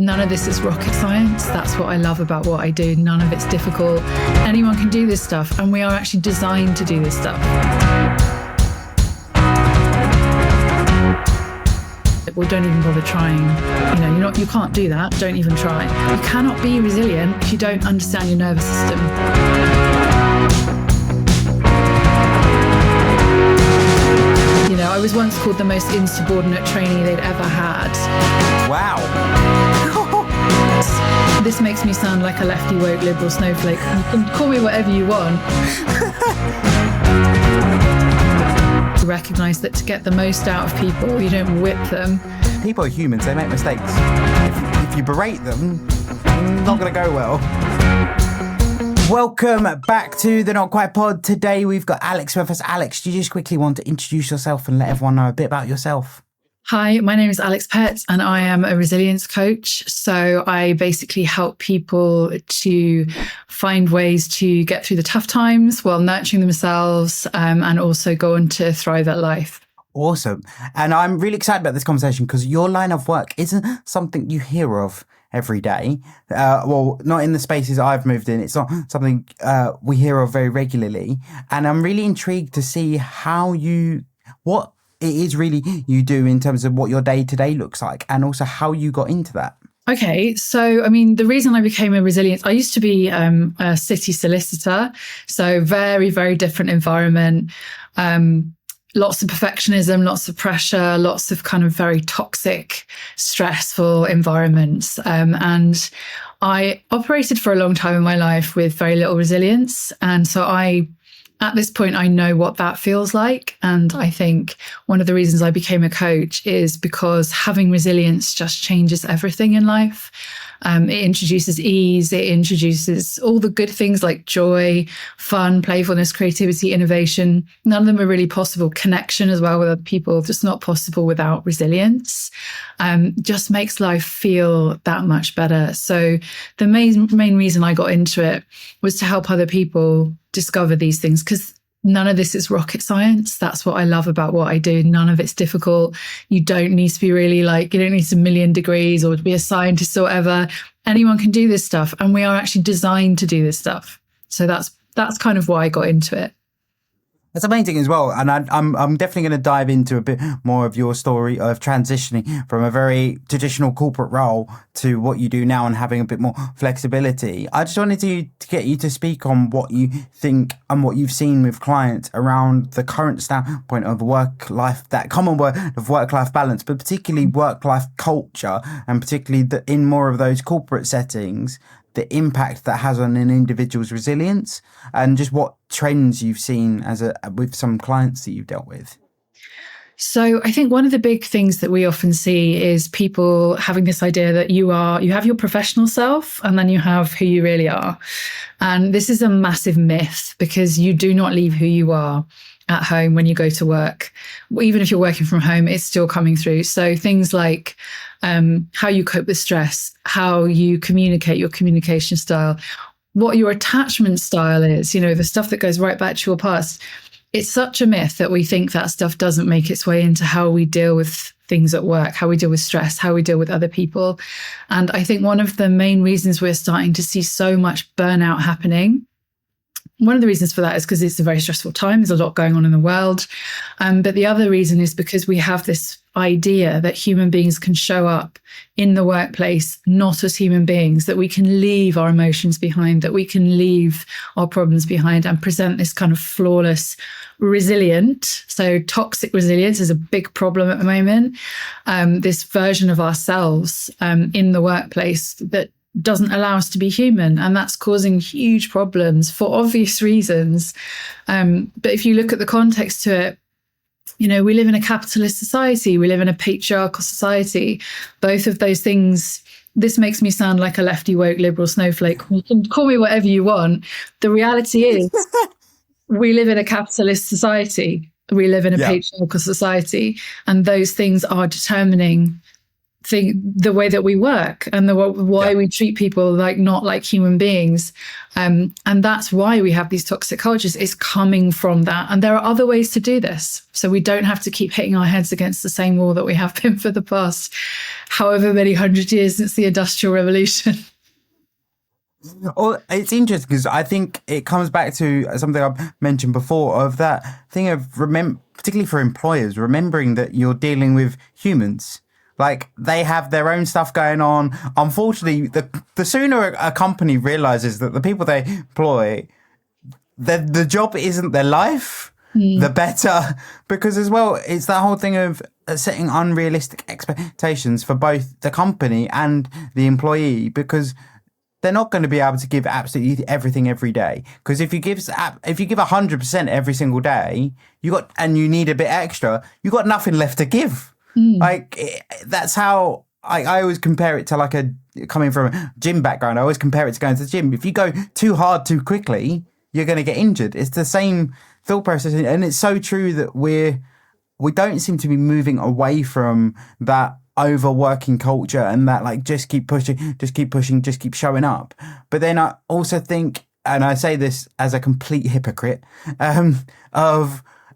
None of this is rocket science. That's what I love about what I do. None of it's difficult. Anyone can do this stuff, and we are actually designed to do this stuff. Well, don't even bother trying. You can't do that. Don't even try. You cannot be resilient if you don't understand your nervous system. I was once called the most insubordinate trainee they'd ever had. Wow. This makes me sound like a lefty woke liberal snowflake. You can call me whatever you want. Recognise that to get the most out of people, you don't whip them. People are humans, they make mistakes. If you berate them, it's not going to go well. Welcome back to the Not Quite Pod. Today we've got Alex with us. Alex, do you just quickly want to introduce yourself and let everyone know a bit about yourself? Hi, my name is Alex Pett and I am a resilience coach. So I basically help people to find ways to get through the tough times while nurturing themselves and also go on to thrive at life. Awesome. And I'm really excited about this conversation because your line of work isn't something you hear of every day. Well, not in the spaces I've moved in. It's not something we hear of very regularly. And I'm really intrigued to see what it is really you do in terms of what your day-to-day looks like and also how you got into that. Okay, so the reason I became a resilience, I used to be a city solicitor, so very, very different environment. Lots of perfectionism, lots of pressure, lots of kind of very toxic, stressful environments. And I operated for a long time in my life with very little resilience. And so at this point, I know what that feels like. And I think one of the reasons I became a coach is because having resilience just changes everything in life. It introduces ease. It introduces all the good things like joy, fun, playfulness, creativity, innovation. None of them are really possible. Connection as well with other people, just not possible without resilience. Just makes life feel that much better. So the main reason I got into it was to help other people discover these things, because none of this is rocket science. That's what I love about what I do. None of it's difficult. You don't need to be really you don't need a million degrees or to be a scientist or whatever. Anyone can do this stuff. And we are actually designed to do this stuff. So that's kind of why I got into it. That's amazing as well. And I'm definitely going to dive into a bit more of your story of transitioning from a very traditional corporate role to what you do now and having a bit more flexibility. I just wanted to get you to speak on what you think and what you've seen with clients around the current standpoint of work-life, that common word of work-life balance, but particularly work-life culture, and particularly in more of those corporate settings, the impact that has on an individual's resilience, and just what trends you've seen with some clients that you've dealt with. So I think one of the big things that we often see is people having this idea that you have your professional self and then you have who you really are. And this is a massive myth, because you do not leave who you are at home when you go to work. Even if you're working from home, it's still coming through. So things like how you cope with stress, how you communicate, your communication style, what your attachment style is, the stuff that goes right back to your past. It's such a myth that we think that stuff doesn't make its way into how we deal with things at work, how we deal with stress, how we deal with other people. And I think one of the main reasons we're starting to see so much burnout happening, one of the reasons for that is because it's a very stressful time. There's a lot going on in the world. But the other reason is because we have this idea that human beings can show up in the workplace not as human beings, that we can leave our emotions behind, that we can leave our problems behind and present this kind of flawless, resilient. So toxic resilience is a big problem at the moment. This version of ourselves in the workplace that doesn't allow us to be human, and that's causing huge problems for obvious reasons. But if you look at the context to it, we live in a capitalist society, we live in a patriarchal society. Both of those things, this makes me sound like a lefty woke liberal snowflake. You can call me whatever you want. The reality is we live in a capitalist society. We live in a patriarchal society, and those things are determining the way that we work and why we treat people like not like human beings. And that's why we have these toxic cultures, is coming from that. And there are other ways to do this. So we don't have to keep hitting our heads against the same wall that we have been for the past however many 100 years since the Industrial Revolution. Well, it's interesting because I think it comes back to something I've mentioned before, of that thing of particularly for employers, remembering that you're dealing with humans. Like, they have their own stuff going on. Unfortunately, the sooner a company realizes that the people they employ, the job isn't their life, the better. Because as well, it's that whole thing of setting unrealistic expectations for both the company and the employee, because they're not going to be able to give absolutely everything every day. Because if you give 100% every single day, and you need a bit extra, you got nothing left to give. Like, that's how I always compare it to, coming from a gym background, I always compare it to going to the gym. If you go too hard too quickly, you're going to get injured. It's the same thought process. And it's so true that we don't seem to be moving away from that overworking culture and that, just keep pushing, just keep showing up. But then I also think, and I say this as a complete hypocrite,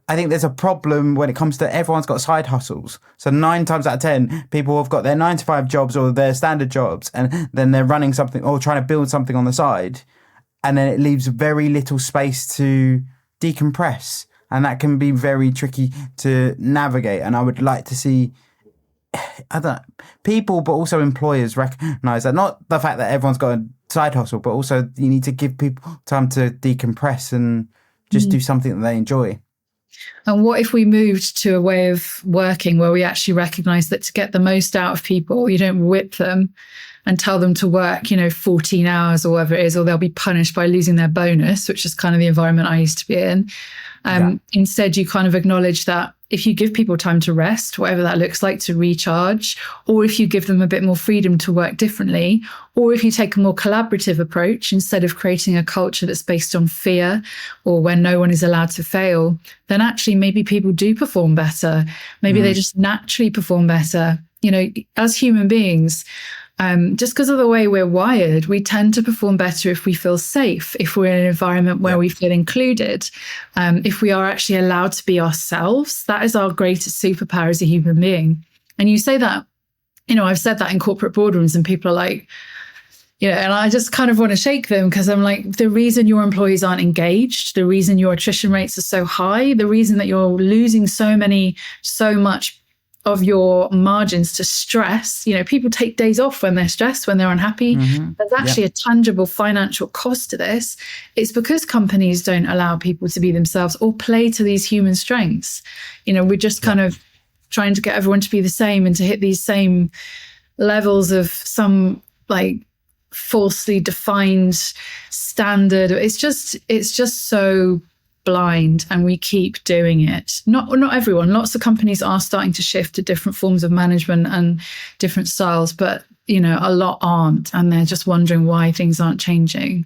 I think there's a problem when it comes to everyone's got side hustles. So 9 times out of 10, people have got their 9-to-5 jobs or their standard jobs, and then they're running something or trying to build something on the side. And then it leaves very little space to decompress. And that can be very tricky to navigate. And I would like to see people, but also employers, recognize that. Not the fact that everyone's got a side hustle, but also you need to give people time to decompress and just do something that they enjoy. And what if we moved to a way of working where we actually recognize that to get the most out of people, you don't whip them and tell them to work, 14 hours or whatever it is, or they'll be punished by losing their bonus, which is kind of the environment I used to be in. Instead, you kind of acknowledge that if you give people time to rest, whatever that looks like, to recharge, or if you give them a bit more freedom to work differently, or if you take a more collaborative approach instead of creating a culture that's based on fear or where no one is allowed to fail, then actually maybe people do perform better. Maybe they just naturally perform better. As human beings, just because of the way we're wired, we tend to perform better if we feel safe, if we're in an environment where we feel included, if we are actually allowed to be ourselves. That is our greatest superpower as a human being. And you say that, I've said that in corporate boardrooms, and people are like, and I just kind of want to shake them, because I'm like, the reason your employees aren't engaged, the reason your attrition rates are so high, the reason that you're losing so much of your margins to stress. People take days off when they're stressed, when they're unhappy. There's actually a tangible financial cost to this. It's because companies don't allow people to be themselves or play to these human strengths. We're just kind of trying to get everyone to be the same and to hit these same levels of some falsely defined standard. It's just so blind, and we keep doing it. Not everyone. Lots of companies are starting to shift to different forms of management and different styles, but a lot aren't, and they're just wondering why things aren't changing.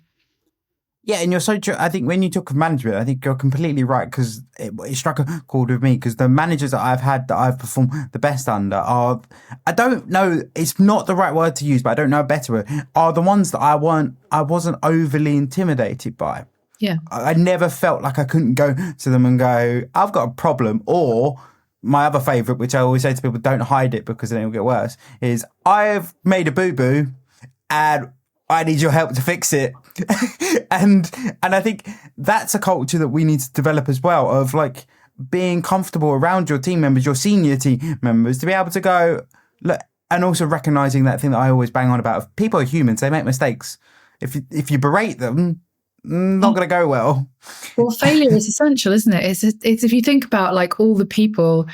Yeah, and you're so true. I think when you talk of management, I think you're completely right, because it struck a chord with me, because the managers that I've had that I've performed the best under are, I don't know, it's not the right word to use, but I don't know a better word, are the ones that I wasn't overly intimidated by. Yeah. I never felt like I couldn't go to them and go, I've got a problem. Or my other favourite, which I always say to people, don't hide it because then it'll get worse, is I've made a boo-boo and I need your help to fix it. and I think that's a culture that we need to develop as well, of being comfortable around your team members, your senior team members, to be able to go, look, and also recognising that thing that I always bang on about, if people are humans, they make mistakes. If you berate them, not going to go well. Well, failure is essential, isn't it? It's if you think about all the people,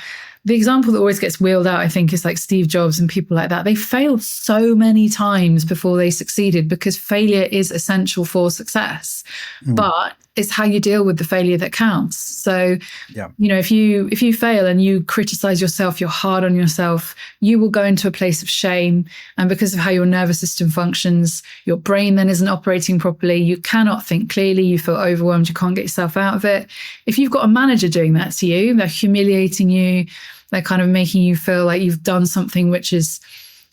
the example that always gets wheeled out, I think, is Steve Jobs and people like that. They failed so many times before they succeeded, because failure is essential for success. But it's how you deal with the failure that counts. So, if you fail and you criticize yourself, you're hard on yourself, you will go into a place of shame. And because of how your nervous system functions, your brain then isn't operating properly. You cannot think clearly. You feel overwhelmed. You can't get yourself out of it. If you've got a manager doing that to you, they're humiliating you. They're kind of making you feel like you've done something which is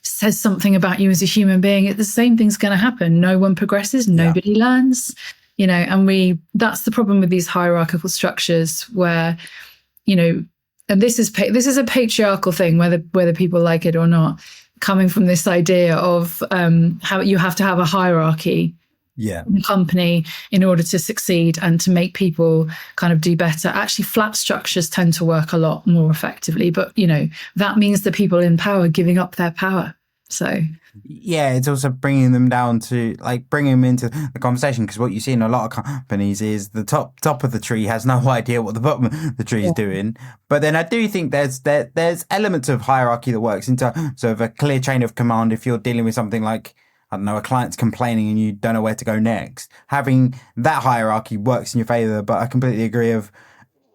says something about you as a human being, the same thing's going to happen. No one progresses, nobody learns, and that's the problem with these hierarchical structures where, and this is a patriarchal thing, whether people like it or not, coming from this idea of how you have to have a hierarchy in the company in order to succeed and to make people kind of do better. Actually, flat structures tend to work a lot more effectively, but that means the people in power giving up their power. So it's also bringing them down to bringing them into the conversation, because what you see in a lot of companies is the top of the tree has no idea what the bottom of the tree is doing. But then I do think there's elements of hierarchy that works into sort of a clear chain of command. If you're dealing with something like, I don't know, a client's complaining and you don't know where to go next, having that hierarchy works in your favor. But I completely agree of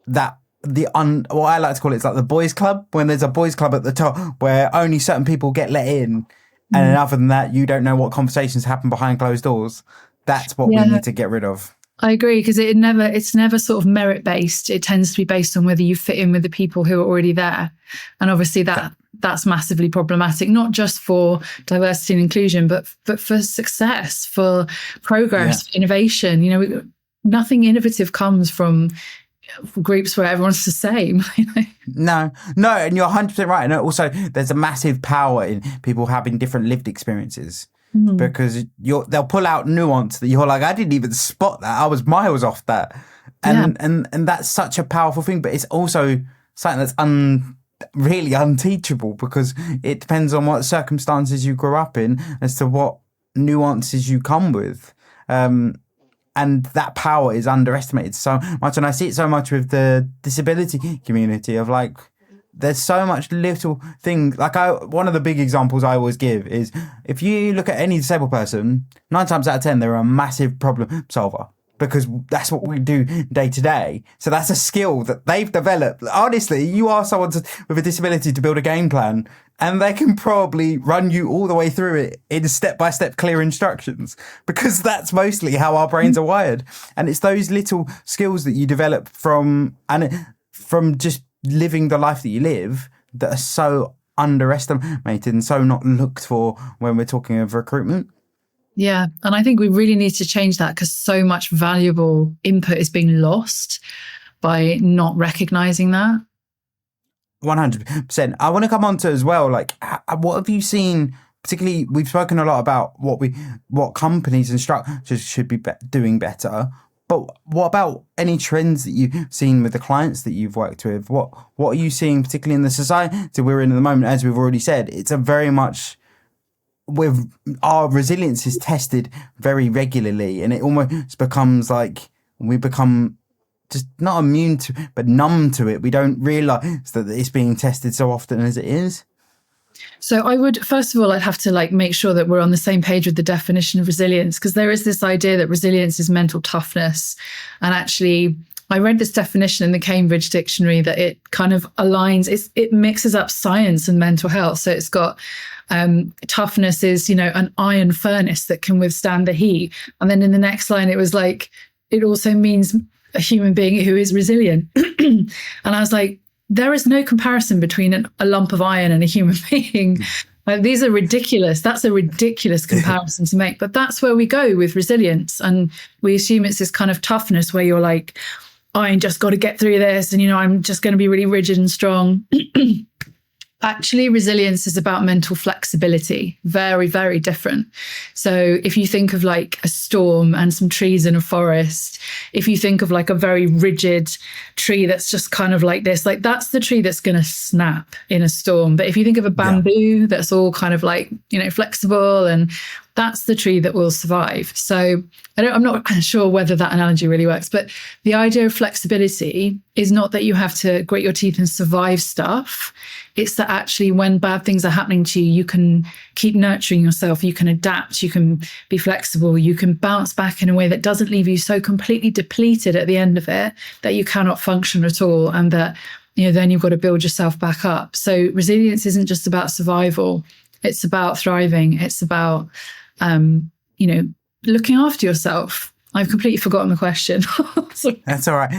that. What I like to call it's like the boys club, when there's a boys club at the top where only certain people get let in, and other than that, you don't know what conversations happen behind closed doors. That's what we need to get rid of. I agree, because it's never sort of merit based. It tends to be based on whether you fit in with the people who are already there, and obviously that's massively problematic, not just for diversity and inclusion, but for success, for progress, for innovation. Nothing innovative comes from groups where everyone's the same. No, and you're 100% right. And also, there's a massive power in people having different lived experiences, because they'll pull out nuance that you're like, I didn't even spot that. I was miles off that, and that's such a powerful thing. But it's also something that's really unteachable, because it depends on what circumstances you grew up in as to what nuances you come with. And that power is underestimated so much. And I see it so much with the disability community of there's so much little things. One of the big examples I always give is, if you look at any disabled person, 9 times out of 10, they're a massive problem solver, because that's what we do day to day. So that's a skill that they've developed. Honestly, you ask someone with a disability to build a game plan, and they can probably run you all the way through it in step-by-step clear instructions, because that's mostly how our brains are wired. And it's those little skills that you develop from just living the life that you live that are so underestimated and so not looked for when we're talking of recruitment. Yeah. And I think we really need to change that, because so much valuable input is being lost by not recognizing that. 100%. I want to come on to as well, what have you seen, particularly, we've spoken a lot about what companies and structures should be doing better, but what about any trends that you've seen with the clients that you've worked with? What are you seeing, particularly in the society we're in at the moment? As we've already said, it's a very much, with our resilience is tested very regularly, and it almost becomes like we become just not immune to, but numb to it. We don't realise that it's being tested so often as it is. So I would, first of all, I'd have to make sure that we're on the same page with the definition of resilience, because there is this idea that resilience is mental toughness. And actually, I read this definition in the Cambridge Dictionary that it kind of aligns, it mixes up science and mental health. So it's got toughness is, an iron furnace that can withstand the heat. And then in the next line, it was it also means a human being who is resilient. And I was like, there is no comparison between a lump of iron and a human being. These are ridiculous. That's a ridiculous comparison to make. But that's where we go with resilience. And we assume it's this kind of toughness where you're like, I just got to get through this. And, I'm just going to be really rigid and strong. Actually, resilience is about mental flexibility. Very, very different. So if you think of a storm and some trees in a forest, if you think of a very rigid tree that's just kind of like this, that's the tree that's going to snap in a storm. But if you think of a bamboo that's all kind of flexible, and that's the tree that will survive. So I'm not sure whether that analogy really works, but the idea of flexibility is not that you have to grit your teeth and survive stuff. It's that actually when bad things are happening to you, you can keep nurturing yourself, you can adapt, you can be flexible, you can bounce back in a way that doesn't leave you so completely depleted at the end of it that you cannot function at all, and that, then you've got to build yourself back up. So resilience isn't just about survival. It's about thriving. It's about, looking after yourself. I've completely forgotten the question. Sorry. That's all right.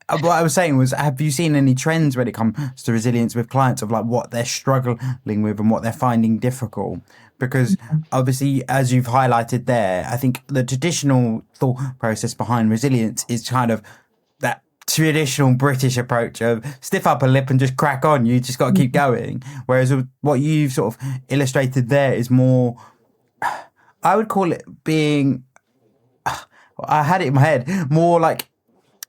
What I was saying was, have you seen any trends when it comes to resilience with clients of like what they're struggling with and what they're finding difficult? Because obviously, as you've highlighted there, I think the traditional thought process behind resilience is kind of that traditional British approach of stiff upper lip and just crack on. You just got to keep going. Whereas what you've sort of illustrated there is more, I would call it being, I had it in my head, more like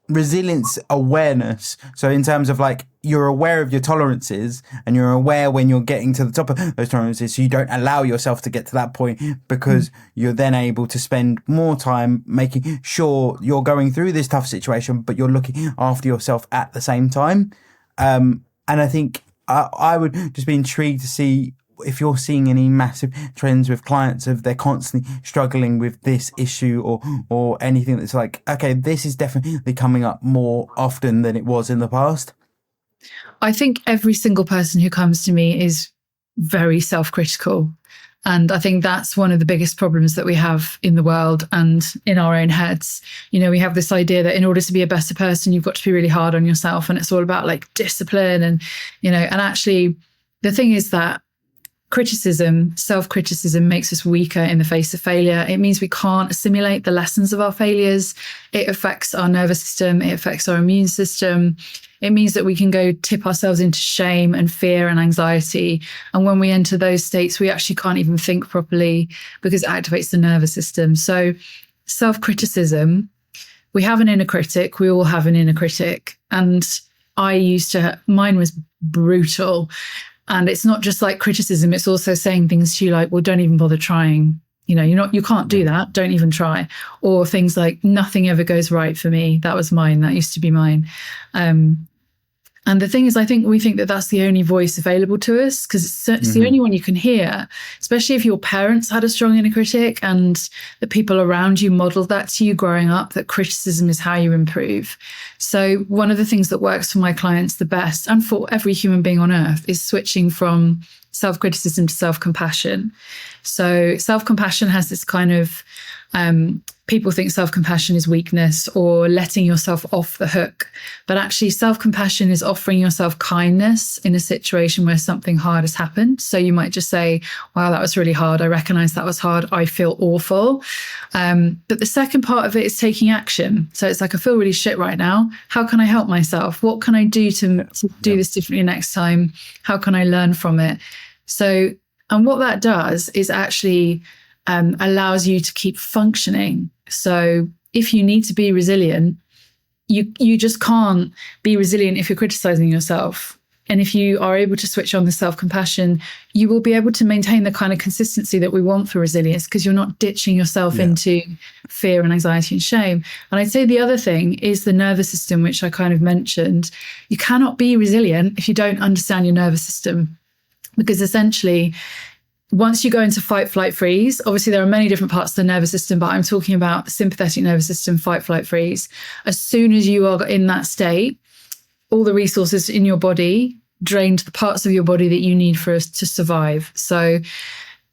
resilience awareness. So in terms of like, you're aware of your tolerances and you're aware when you're getting to the top of those tolerances, so you don't allow yourself to get to that point, because you're then able to spend more time making sure you're going through this tough situation, but you're looking after yourself at the same time. And I think I would just be intrigued to see if you're seeing any massive trends with clients of they're constantly struggling with this issue, or anything that's like, okay, this is definitely coming up more often than it was in the past. I think every single person who comes to me is very self-critical. And I think that's one of the biggest problems that we have in the world and in our own heads. You know, we have this idea that in order to be a better person, you've got to be really hard on yourself. And it's all about like discipline and, you know, and actually the thing is that self-criticism makes us weaker in the face of failure. It means we can't assimilate the lessons of our failures. It affects our nervous system. It affects our immune system. It means that we can go tip ourselves into shame and fear and anxiety. And when we enter those states, we actually can't even think properly because it activates the nervous system. So self-criticism, we have an inner critic. We all have an inner critic. And mine was brutal. And it's not just like criticism, it's also saying things to you like, well, don't even bother trying. You know, you can't do that. Don't even try. Or things like, nothing ever goes right for me. That was mine. That used to be mine. And the thing is, I think we think that that's the only voice available to us because it's the only one you can hear, especially if your parents had a strong inner critic and the people around you modeled that to you growing up, that criticism is how you improve. So one of the things that works for my clients the best, and for every human being on earth, is switching from self-criticism to self-compassion. So self-compassion has this kind of, people think self-compassion is weakness or letting yourself off the hook. But actually self-compassion is offering yourself kindness in a situation where something hard has happened. So you might just say, wow, that was really hard. I recognize that was hard. I feel awful. But the second part of it is taking action. So it's like, I feel really shit right now. How can I help myself? What can I do to do this differently next time? How can I learn from it? So, and what that does is actually allows you to keep functioning. So if you need to be resilient, you just can't be resilient if you're criticizing yourself. And if you are able to switch on the self-compassion, you will be able to maintain the kind of consistency that we want for resilience because you're not ditching yourself into fear and anxiety and shame. And I'd say the other thing is the nervous system, which I kind of mentioned. You cannot be resilient if you don't understand your nervous system, because essentially, once you go into fight, flight, freeze, obviously there are many different parts of the nervous system, but I'm talking about the sympathetic nervous system, fight, flight, freeze. As soon as you are in that state, all the resources in your body drain to the parts of your body that you need for us to survive. So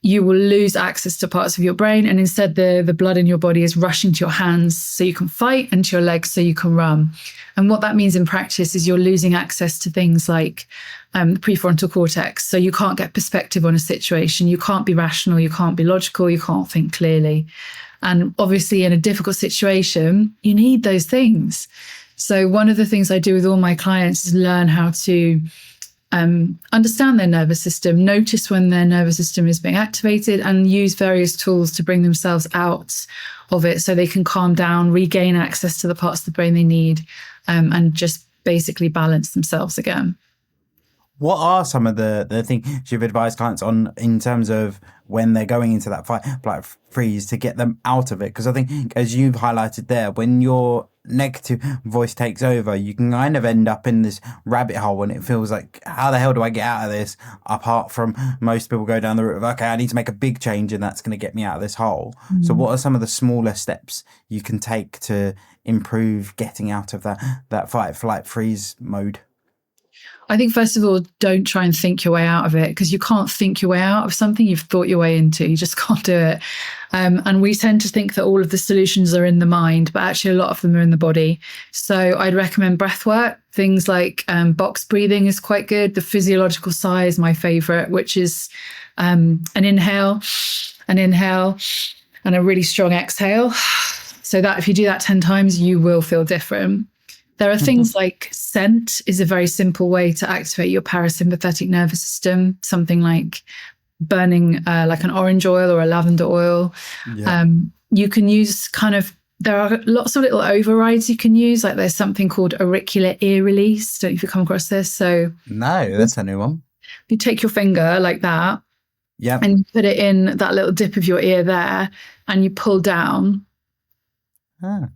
you will lose access to parts of your brain, and instead the blood in your body is rushing to your hands so you can fight and to your legs so you can run. And what that means in practice is you're losing access to things like the prefrontal cortex. So you can't get perspective on a situation. You can't be rational. You can't be logical. You can't think clearly. And obviously in a difficult situation, you need those things. So one of the things I do with all my clients is learn how to understand their nervous system, notice when their nervous system is being activated, and use various tools to bring themselves out of it so they can calm down, regain access to the parts of the brain they need, and just basically balance themselves again. What are some of the things you've advised clients on in terms of when they're going into that fight, flight, freeze to get them out of it? Because I think, as you've highlighted there, when your negative voice takes over, you can kind of end up in this rabbit hole and it feels like, how the hell do I get out of this? Apart from most people go down the route of, okay, I need to make a big change and that's going to get me out of this hole. Mm-hmm. So what are some of the smaller steps you can take to improve getting out of that fight, flight, freeze mode? I think, first of all, don't try and think your way out of it, because you can't think your way out of something you've thought your way into. You just can't do it. And we tend to think that all of the solutions are in the mind, but actually a lot of them are in the body. So I'd recommend breath work. Things like box breathing is quite good. The physiological sigh is my favorite, which is an inhale, and a really strong exhale. So that if you do that 10 times, you will feel different. There are things like scent is a very simple way to activate your parasympathetic nervous system. Something like burning like an orange oil or a lavender oil. Yeah. You can use there are lots of little overrides you can use. Like there's something called auricular ear release. Don't know if you come across this. So No, that's a new one. you take your finger like that. Yeah. And you put it in that little dip of your ear there, and you pull down. Ah.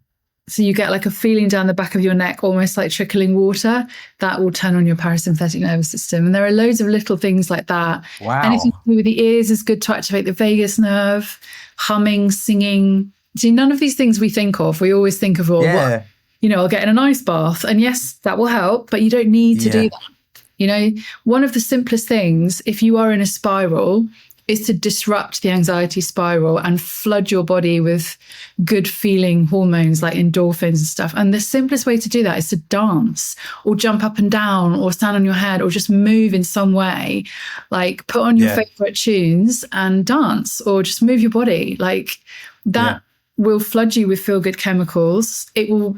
So you get like a feeling down the back of your neck, almost like trickling water. That will turn on your parasympathetic nervous system. And there are loads of little things like that. Wow. Anything to do with the ears is good to activate the vagus nerve. Humming, singing. See, none of these things we think of. We always think of, I'll get in an ice bath. And yes, that will help, but you don't need to do that. One of the simplest things, if you are in a spiral, is to disrupt the anxiety spiral and flood your body with good feeling hormones like endorphins and stuff. And the simplest way to do that is to dance or jump up and down or stand on your head or just move in some way. Like put on your favorite tunes and dance, or just move your body. Like that will flood you with feel good chemicals. It will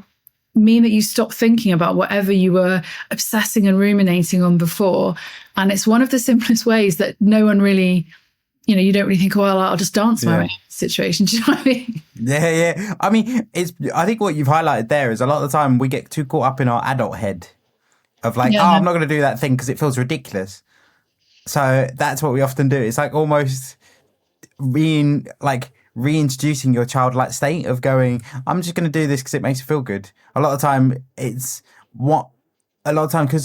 mean that you stop thinking about whatever you were obsessing and ruminating on before. And it's one of the simplest ways that no one really, you don't really think, well, I'll just dance my way out of the situation. Do you know what I mean? Yeah. I mean, I think what you've highlighted there is a lot of the time we get too caught up in our adult head of like, I'm not going to do that thing because it feels ridiculous. So that's what we often do. It's like almost reintroducing your childlike state of going, I'm just going to do this because it makes you feel good. A lot of time because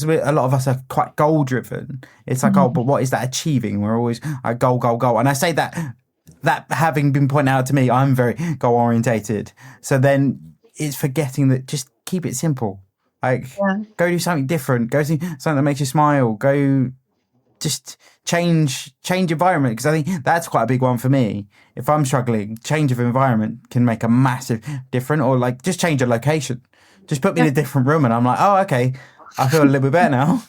a lot of us are quite goal driven. It's like, but what is that achieving? We're always like goal. And I say that having been pointed out to me, I'm very goal orientated. So then it's forgetting that just keep it simple. Like go do something different. Go see something that makes you smile. Go just change environment, because I think that's quite a big one for me. If I'm struggling, change of environment can make a massive difference, or like just change a location. Just put me in a different room and I'm like, oh, okay, I feel a little bit better now.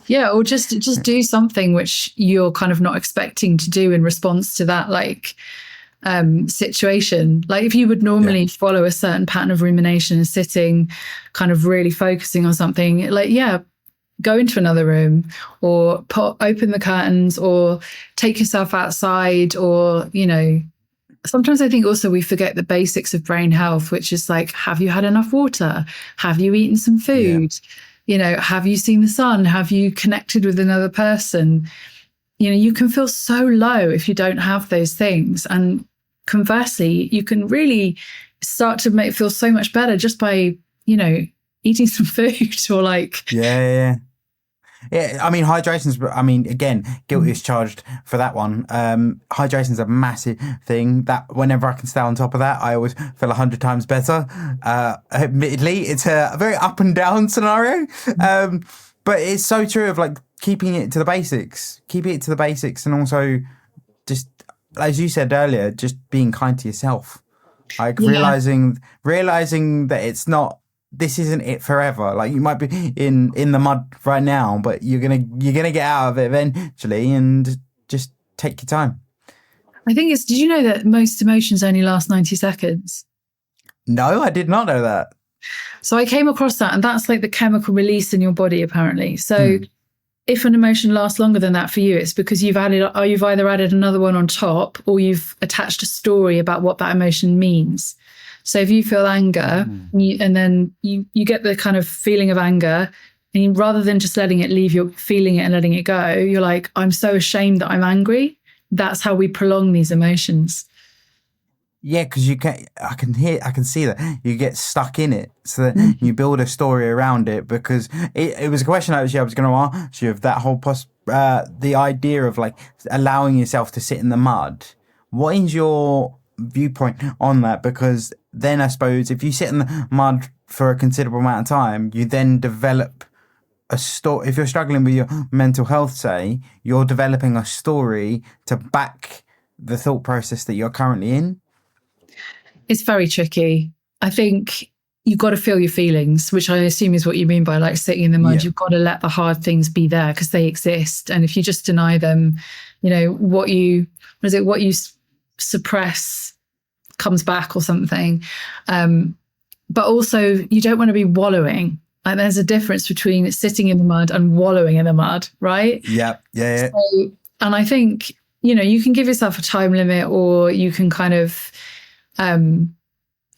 Yeah, or just do something which you're kind of not expecting to do in response to that situation. Like if you would normally follow a certain pattern of rumination and sitting, kind of really focusing on something, go into another room, or open the curtains, or take yourself outside, or, sometimes I think also we forget the basics of brain health, which is like, have you had enough water? Have you eaten some food? Have you seen the sun? Have you connected with another person? You can feel so low if you don't have those things. And conversely, you can really start to make it feel so much better just by, eating some food, or like... Yeah. I mean, again, guilt is charged for that one. Hydration is a massive thing that whenever I can stay on top of that, I always feel 100 times better. Admittedly, it's a very up and down scenario. But it's so true of like keeping it to the basics. Keeping it to the basics, and also just, as you said earlier, just being kind to yourself. Like realizing that this isn't it forever. Like you might be in the mud right now, but you're gonna get out of it eventually, and just take your time. I think did you know that most emotions only last 90 seconds? No, I did not know that. So I came across that, and that's like the chemical release in your body, apparently. So if an emotion lasts longer than that for you, it's because you've either added another one on top, or you've attached a story about what that emotion means. So if you feel anger, and then you get the kind of feeling of anger, and rather than just letting it leave, you're feeling it and letting it go, you're like, I'm so ashamed that I'm angry. That's how we prolong these emotions. Yeah, because I can see that you get stuck in it, so that you build a story around it. Because it was a question I was going to ask you of that whole the idea of like allowing yourself to sit in the mud. What is your viewpoint on that? Because then I suppose if you sit in the mud for a considerable amount of time, you then develop a story. If you're struggling with your mental health, say, you're developing a story to back the thought process that you're currently in. It's very tricky. I think you've got to feel your feelings, which I assume is what you mean by like sitting in the mud. Yeah. You've got to let the hard things be there because they exist. And if you just deny them, you know, what you suppress comes back or something. But also you don't want to be wallowing. Like there's a difference between sitting in the mud and wallowing in the mud, right? Yeah. So, and I think, you know, you can give yourself a time limit, or you can kind of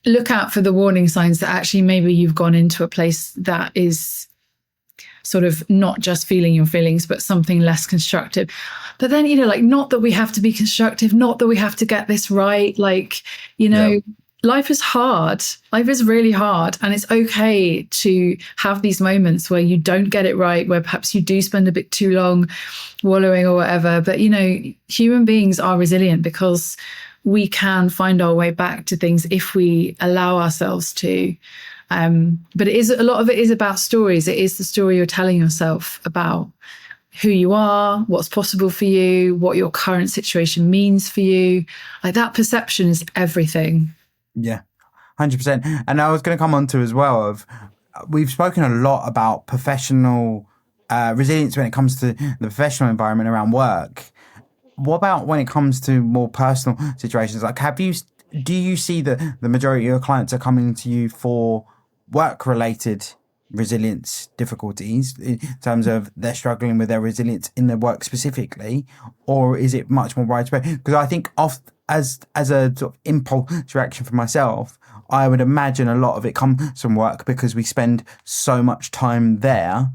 look out for the warning signs that actually maybe you've gone into a place that is sort of not just feeling your feelings, but something less constructive. But then, you know, like, not that we have to be constructive, not that we have to get this right. Like, you know, life is hard. Life is really hard. And it's okay to have these moments where you don't get it right, where perhaps you do spend a bit too long wallowing or whatever. But, you know, human beings are resilient because we can find our way back to things if we allow ourselves to. But it is, a lot of it is about stories. It is the story you're telling yourself about who you are, what's possible for you, what your current situation means for you. Like, that perception is everything. Yeah, 100%. And I was going to come on to as well of, we've spoken a lot about professional resilience when it comes to the professional environment around work. What about when it comes to more personal situations? Like, do you see that the majority of your clients are coming to you for work-related resilience difficulties in terms of they're struggling with their resilience in their work specifically, or is it much more widespread? Because I think as a sort of impulse reaction for myself, I would imagine a lot of it comes from work because we spend so much time there.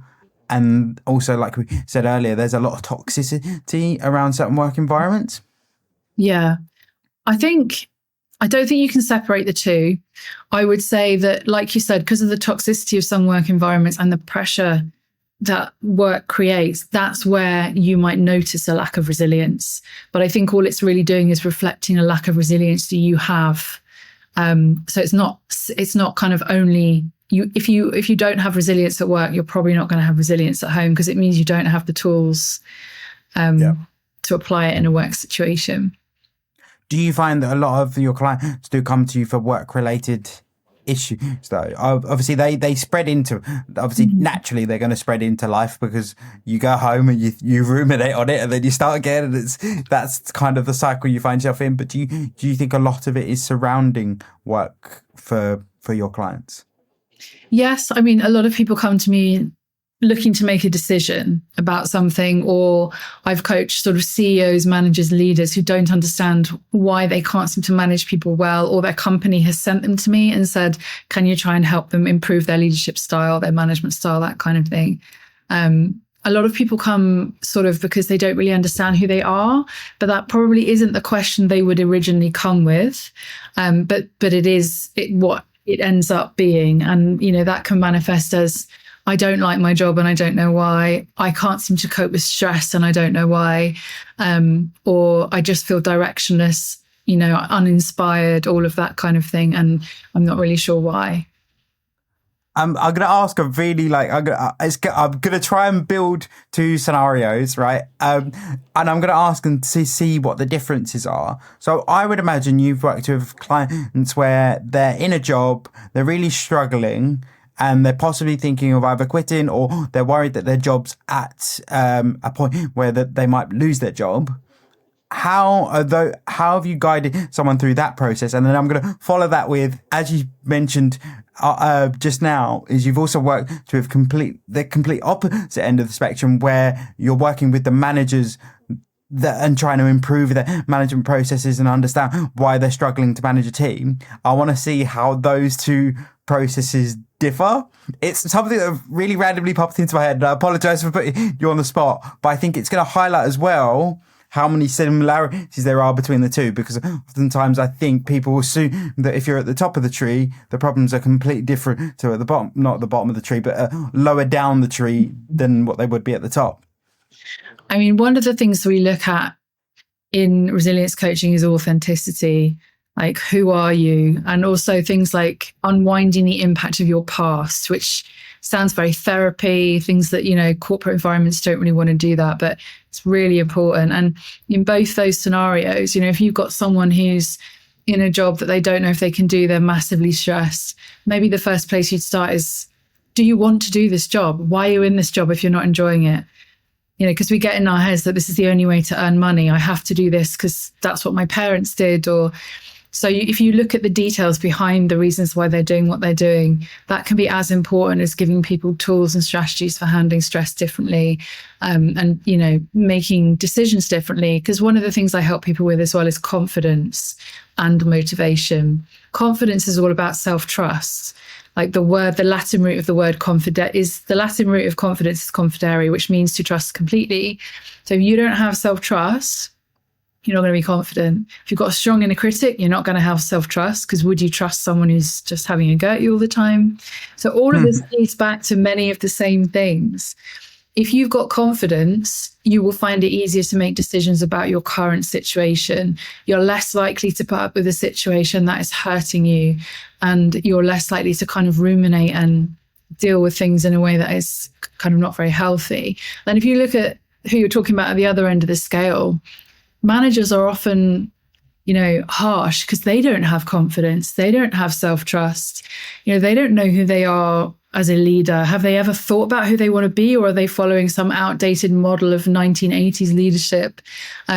And also, like we said earlier, there's a lot of toxicity around certain work environments. Yeah. I don't think you can separate the two. I would say that, like you said, because of the toxicity of some work environments and the pressure that work creates, that's where you might notice a lack of resilience. But I think all it's really doing is reflecting a lack of resilience that you have. So it's not kind of only you. If you don't have resilience at work, you're probably not going to have resilience at home, because it means you don't have the tools to apply it in a work situation. Do you find that a lot of your clients do come to you for work-related issues, though? Obviously, they spread into, naturally, they're going to spread into life because you go home and you ruminate on it and then you start again, and that's kind of the cycle you find yourself in. But do you think a lot of it is surrounding work for your clients? Yes. I mean, a lot of people come to me looking to make a decision about something, or I've coached sort of CEOs, managers, leaders who don't understand why they can't seem to manage people well, or their company has sent them to me and said, can you try and help them improve their leadership style, their management style, that kind of thing. A lot of people come sort of because they don't really understand who they are, but that probably isn't the question they would originally come with. But it is what it ends up being. And, you know, that can manifest as, I don't like my job and I don't know why. I can't seem to cope with stress and I don't know why. Or I just feel directionless, you know, uninspired, all of that kind of thing. And I'm not really sure why. I'm going to ask a really I'm going to try and build two scenarios, right? And I'm going to ask them to see what the differences are. So I would imagine you've worked with clients where they're in a job, they're really struggling, and they're possibly thinking of either quitting, or they're worried that their job's at a point where they might lose their job. How have you guided someone through that process? And then I'm going to follow that with, as you mentioned just now, is you've also worked with the complete opposite end of the spectrum, where you're working with the managers and trying to improve their management processes and understand why they're struggling to manage a team. I want to see how those two processes differ. It's something that really randomly popped into my head, and I apologize for putting you on the spot, but I think it's going to highlight as well how many similarities there are between the two, because oftentimes I think people assume that if you're at the top of the tree, the problems are completely different to at the bottom, not at the bottom of the tree, but lower down the tree than what they would be at the top. I mean, one of the things we look at in resilience coaching is authenticity. Like, who are you? And also things like unwinding the impact of your past, which sounds very therapy, things that, corporate environments don't really want to do that, but it's really important. And in both those scenarios, if you've got someone who's in a job that they don't know if they can do, they're massively stressed, maybe the first place you'd start is, do you want to do this job? Why are you in this job if you're not enjoying it? Because we get in our heads that this is the only way to earn money. I have to do this because that's what my parents did. Or so if you look at the details behind the reasons why they're doing what they're doing, that can be as important as giving people tools and strategies for handling stress differently, and making decisions differently. Because one of the things I help people with as well is confidence and motivation. Confidence is all about self-trust. Like the Latin root of the word confidence is confidere, which means to trust completely. So if you don't have self-trust, you're not going to be confident. If you've got a strong inner critic, you're not going to have self-trust, because would you trust someone who's just having a go at you all the time? So all of this leads back to many of the same things. If you've got confidence, you will find it easier to make decisions about your current situation. You're less likely to put up with a situation that is hurting you, and you're less likely to kind of ruminate and deal with things in a way that is kind of not very healthy. Then if you look at who you're talking about at the other end of the scale, managers are often, harsh because they don't have confidence. They don't have self-trust. They don't know who they are as a leader. Have they ever thought about who they want to be, or are they following some outdated model of 1980s leadership,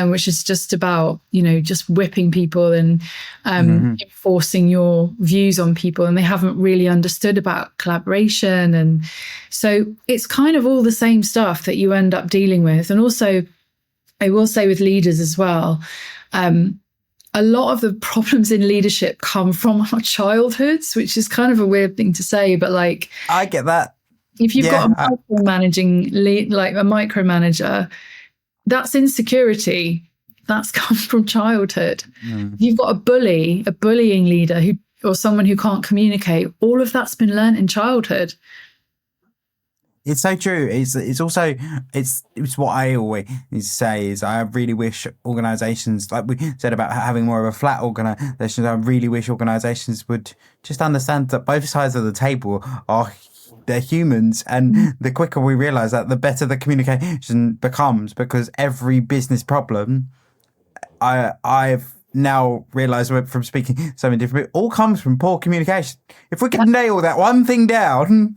which is just about, just whipping people and enforcing your views on people, and they haven't really understood about collaboration. And so it's kind of all the same stuff that you end up dealing with. And also, I will say with leaders as well, a lot of the problems in leadership come from our childhoods, which is kind of a weird thing to say, but like, I get that. If you've got a micromanager, that's insecurity. That's come from childhood. If you've got a bullying leader or someone who can't communicate, all of that's been learned in childhood. It's so true. It's also what I always say is I really wish organisations, like we said about having more of a flat organisation, I really wish organisations would just understand that both sides of the table they're humans, and the quicker we realise that, the better the communication becomes, because every business problem, I've now realised from speaking to so many different people, all comes from poor communication. If we could nail that one thing down,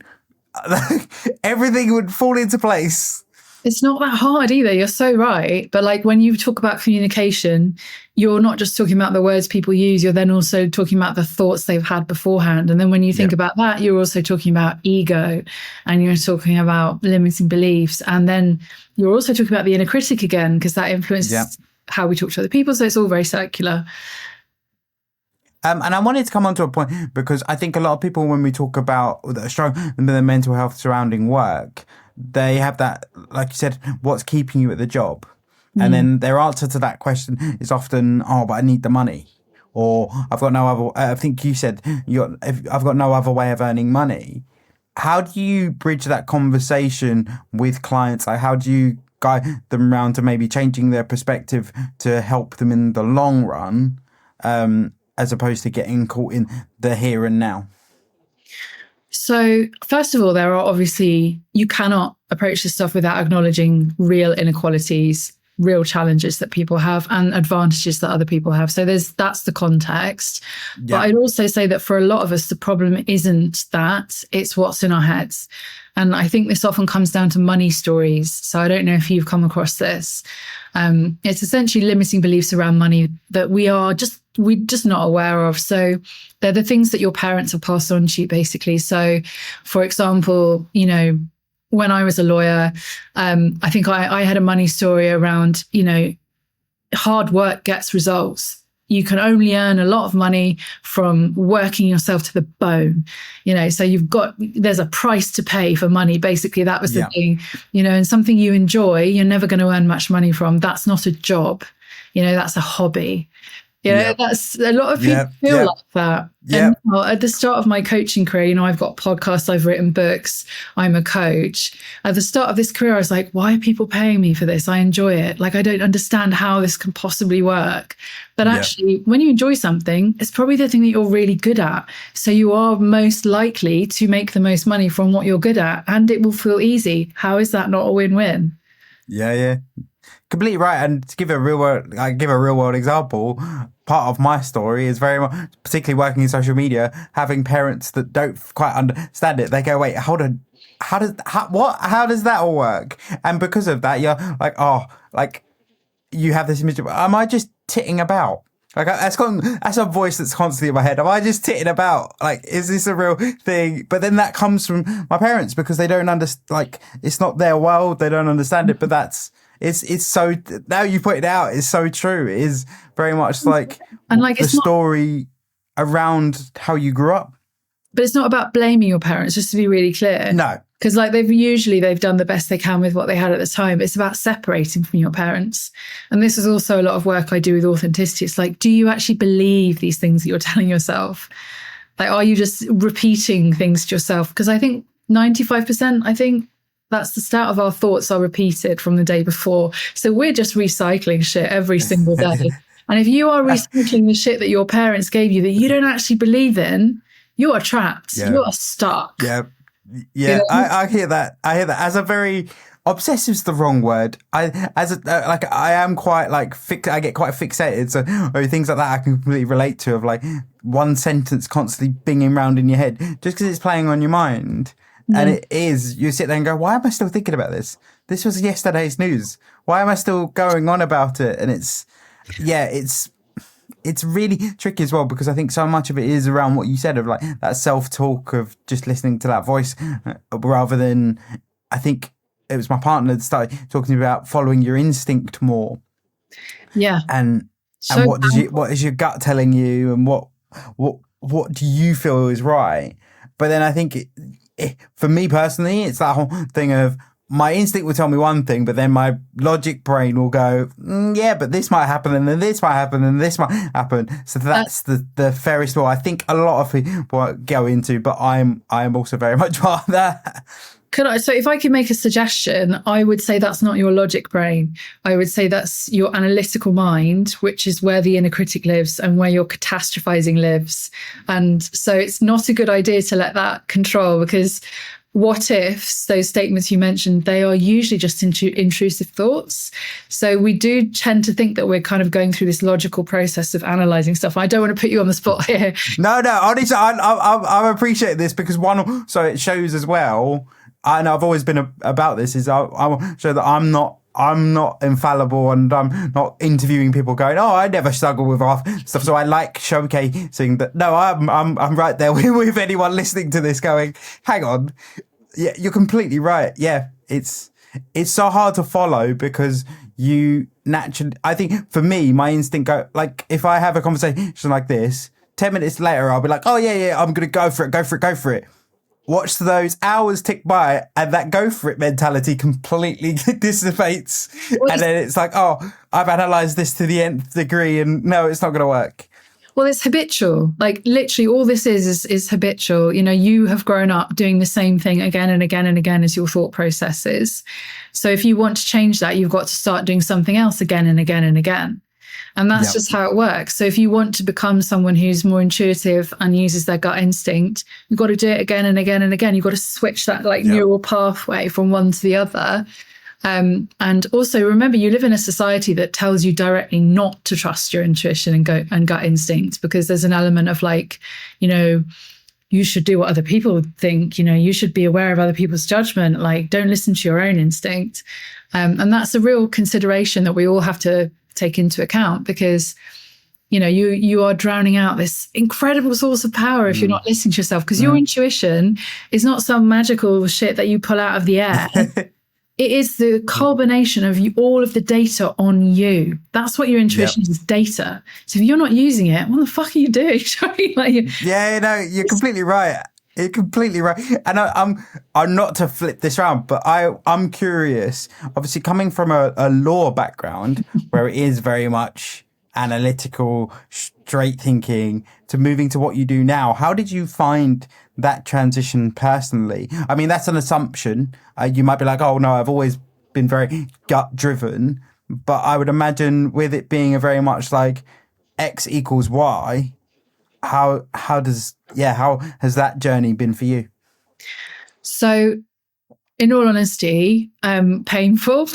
everything would fall into place. It's not that hard either. You're so right. But like when you talk about communication, you're not just talking about the words people use, you're then also talking about the thoughts they've had beforehand. And then when you think about that, you're also talking about ego, and you're talking about limiting beliefs. And then you're also talking about the inner critic again, because that influences how we talk to other people. So it's all very circular. And I wanted to come on to a point, because I think a lot of people, when we talk about the mental health surrounding work, they have that, like you said, what's keeping you at the job? And then their answer to that question is often, but I need the money. Or I've got no other, I think you said, I've got no other way of earning money. How do you bridge that conversation with clients? Like, how do you guide them around to maybe changing their perspective to help them in the long run? As opposed to getting caught in the here and now? So first of all, there are obviously, you cannot approach this stuff without acknowledging real inequalities, real challenges that people have, and advantages that other people have. So that's the context. But I'd also say that for a lot of us, the problem isn't that, it's what's in our heads. And I think this often comes down to money stories. So I don't know if you've come across this. It's essentially limiting beliefs around money that we're just not aware of. So they're the things that your parents have passed on to you, basically. So, for example, when I was a lawyer, I think I had a money story around, hard work gets results. You can only earn a lot of money from working yourself to the bone, so there's a price to pay for money. Basically, that was the thing, and something you enjoy, you're never going to earn much money from. That's not a job, that's a hobby. Yep. That's a lot of people Yep. feel Yep. like that. And Yep. at the start of my coaching career, I've got podcasts, I've written books, I'm a coach. At the start of this career, I was like, why are people paying me for this? I enjoy it. Like, I don't understand how this can possibly work. But actually, when you enjoy something, it's probably the thing that you're really good at. So you are most likely to make the most money from what you're good at, and it will feel easy. How is that not a win-win? Yeah. Completely right. And to give a real world example, part of my story is very much, particularly working in social media, having parents that don't quite understand it. They go, wait, hold on. How does that all work? And because of that, you're like, oh, like you have this image of, am I just titting about? Like that's a voice that's constantly in my head. Am I just titting about? Like, is this a real thing? But then that comes from my parents because they don't understand. Like, it's not their world. They don't understand it. But it's so. Now you put it out. It's so true. It is very much like the story around how you grew up. But it's not about blaming your parents. Just to be really clear. No. Because like they've done the best they can with what they had at the time. It's about separating from your parents. And this is also a lot of work I do with authenticity. It's like, do you actually believe these things that you're telling yourself? Like, are you just repeating things to yourself? Because I think 95%, that's the start of our thoughts are repeated from the day before. So we're just recycling shit every single day. And if you are recycling the shit that your parents gave you that you don't actually believe in, you are trapped. Yeah. You are stuck. Yeah. Yeah, I hear that. As a very obsessive's the wrong word. I am quite like I get quite fixated. So things like that I can completely relate to. Of like one sentence constantly binging around in your head just because it's playing on your mind. And it is. You sit there and go, why am I still thinking about this? This was yesterday's news. Why am I still going on about it? And it's really tricky as well because I think so much of it is around what you said of like that self-talk of just listening to that voice rather than, I think it was my partner that started talking to me about following your instinct more. Yeah. And what is your gut telling you and what do you feel is right? But then I think for me personally, it's that whole thing of my instinct will tell me one thing, but then my logic brain will go, yeah, but this might happen, and then this might happen, and this might happen. So that's the Ferris wheel I think a lot of people go into, but I'm also very much part of that. So if I could make a suggestion, I would say that's not your logic brain. I would say that's your analytical mind, which is where the inner critic lives and where your catastrophizing lives. And so it's not a good idea to let that control, because what ifs, those statements you mentioned, they are usually just intrusive thoughts. So we do tend to think that we're kind of going through this logical process of analysing stuff. I don't want to put you on the spot here. No, honestly, I appreciate this because so it shows as well, and I've always been about this, is I show that I'm not infallible, and I'm not interviewing people going, oh, I never struggle with our stuff. So I like showcasing that. No, I'm right there with anyone listening to this going, hang on. Yeah, you're completely right. Yeah, it's so hard to follow because you naturally, I think for me, my instinct like if I have a conversation like this, 10 minutes later, I'll be like, oh yeah, I'm going to go for it. Watch those hours tick by and that go for it mentality completely dissipates. And then it's like, oh, I've analysed this to the nth degree and no, it's not going to work. Well, it's habitual. Like literally all this is habitual. You know, you have grown up doing the same thing again and again and again as your thought processes. So if you want to change that, you've got to start doing something else again and again and again. And that's just how it works. So if you want to become someone who's more intuitive and uses their gut instinct, you've got to do it again and again and again. You've got to switch that neural pathway from one to the other. And also remember, you live in a society that tells you directly not to trust your intuition and gut instinct, because there's an element of like, you know, you should do what other people think, you know, you should be aware of other people's judgment, like don't listen to your own instinct. And that's a real consideration that we all have to take into account, because you know you are drowning out this incredible source of power if you're not listening to yourself, because your intuition is not some magical shit that you pull out of the air. It is the culmination of all of the data on you. That's what your intuition is, data. So if you're not using it, what the fuck are you doing? You're completely right. You're completely right. And I'm not to flip this around, but I'm curious, obviously coming from a law background where it is very much analytical, straight thinking to moving to what you do now. How did you find that transition personally? I mean, that's an assumption. You might be like, oh no, I've always been very gut driven, but I would imagine with it being a very much like X equals Y, how has that journey been for you? So, in all honesty, painful.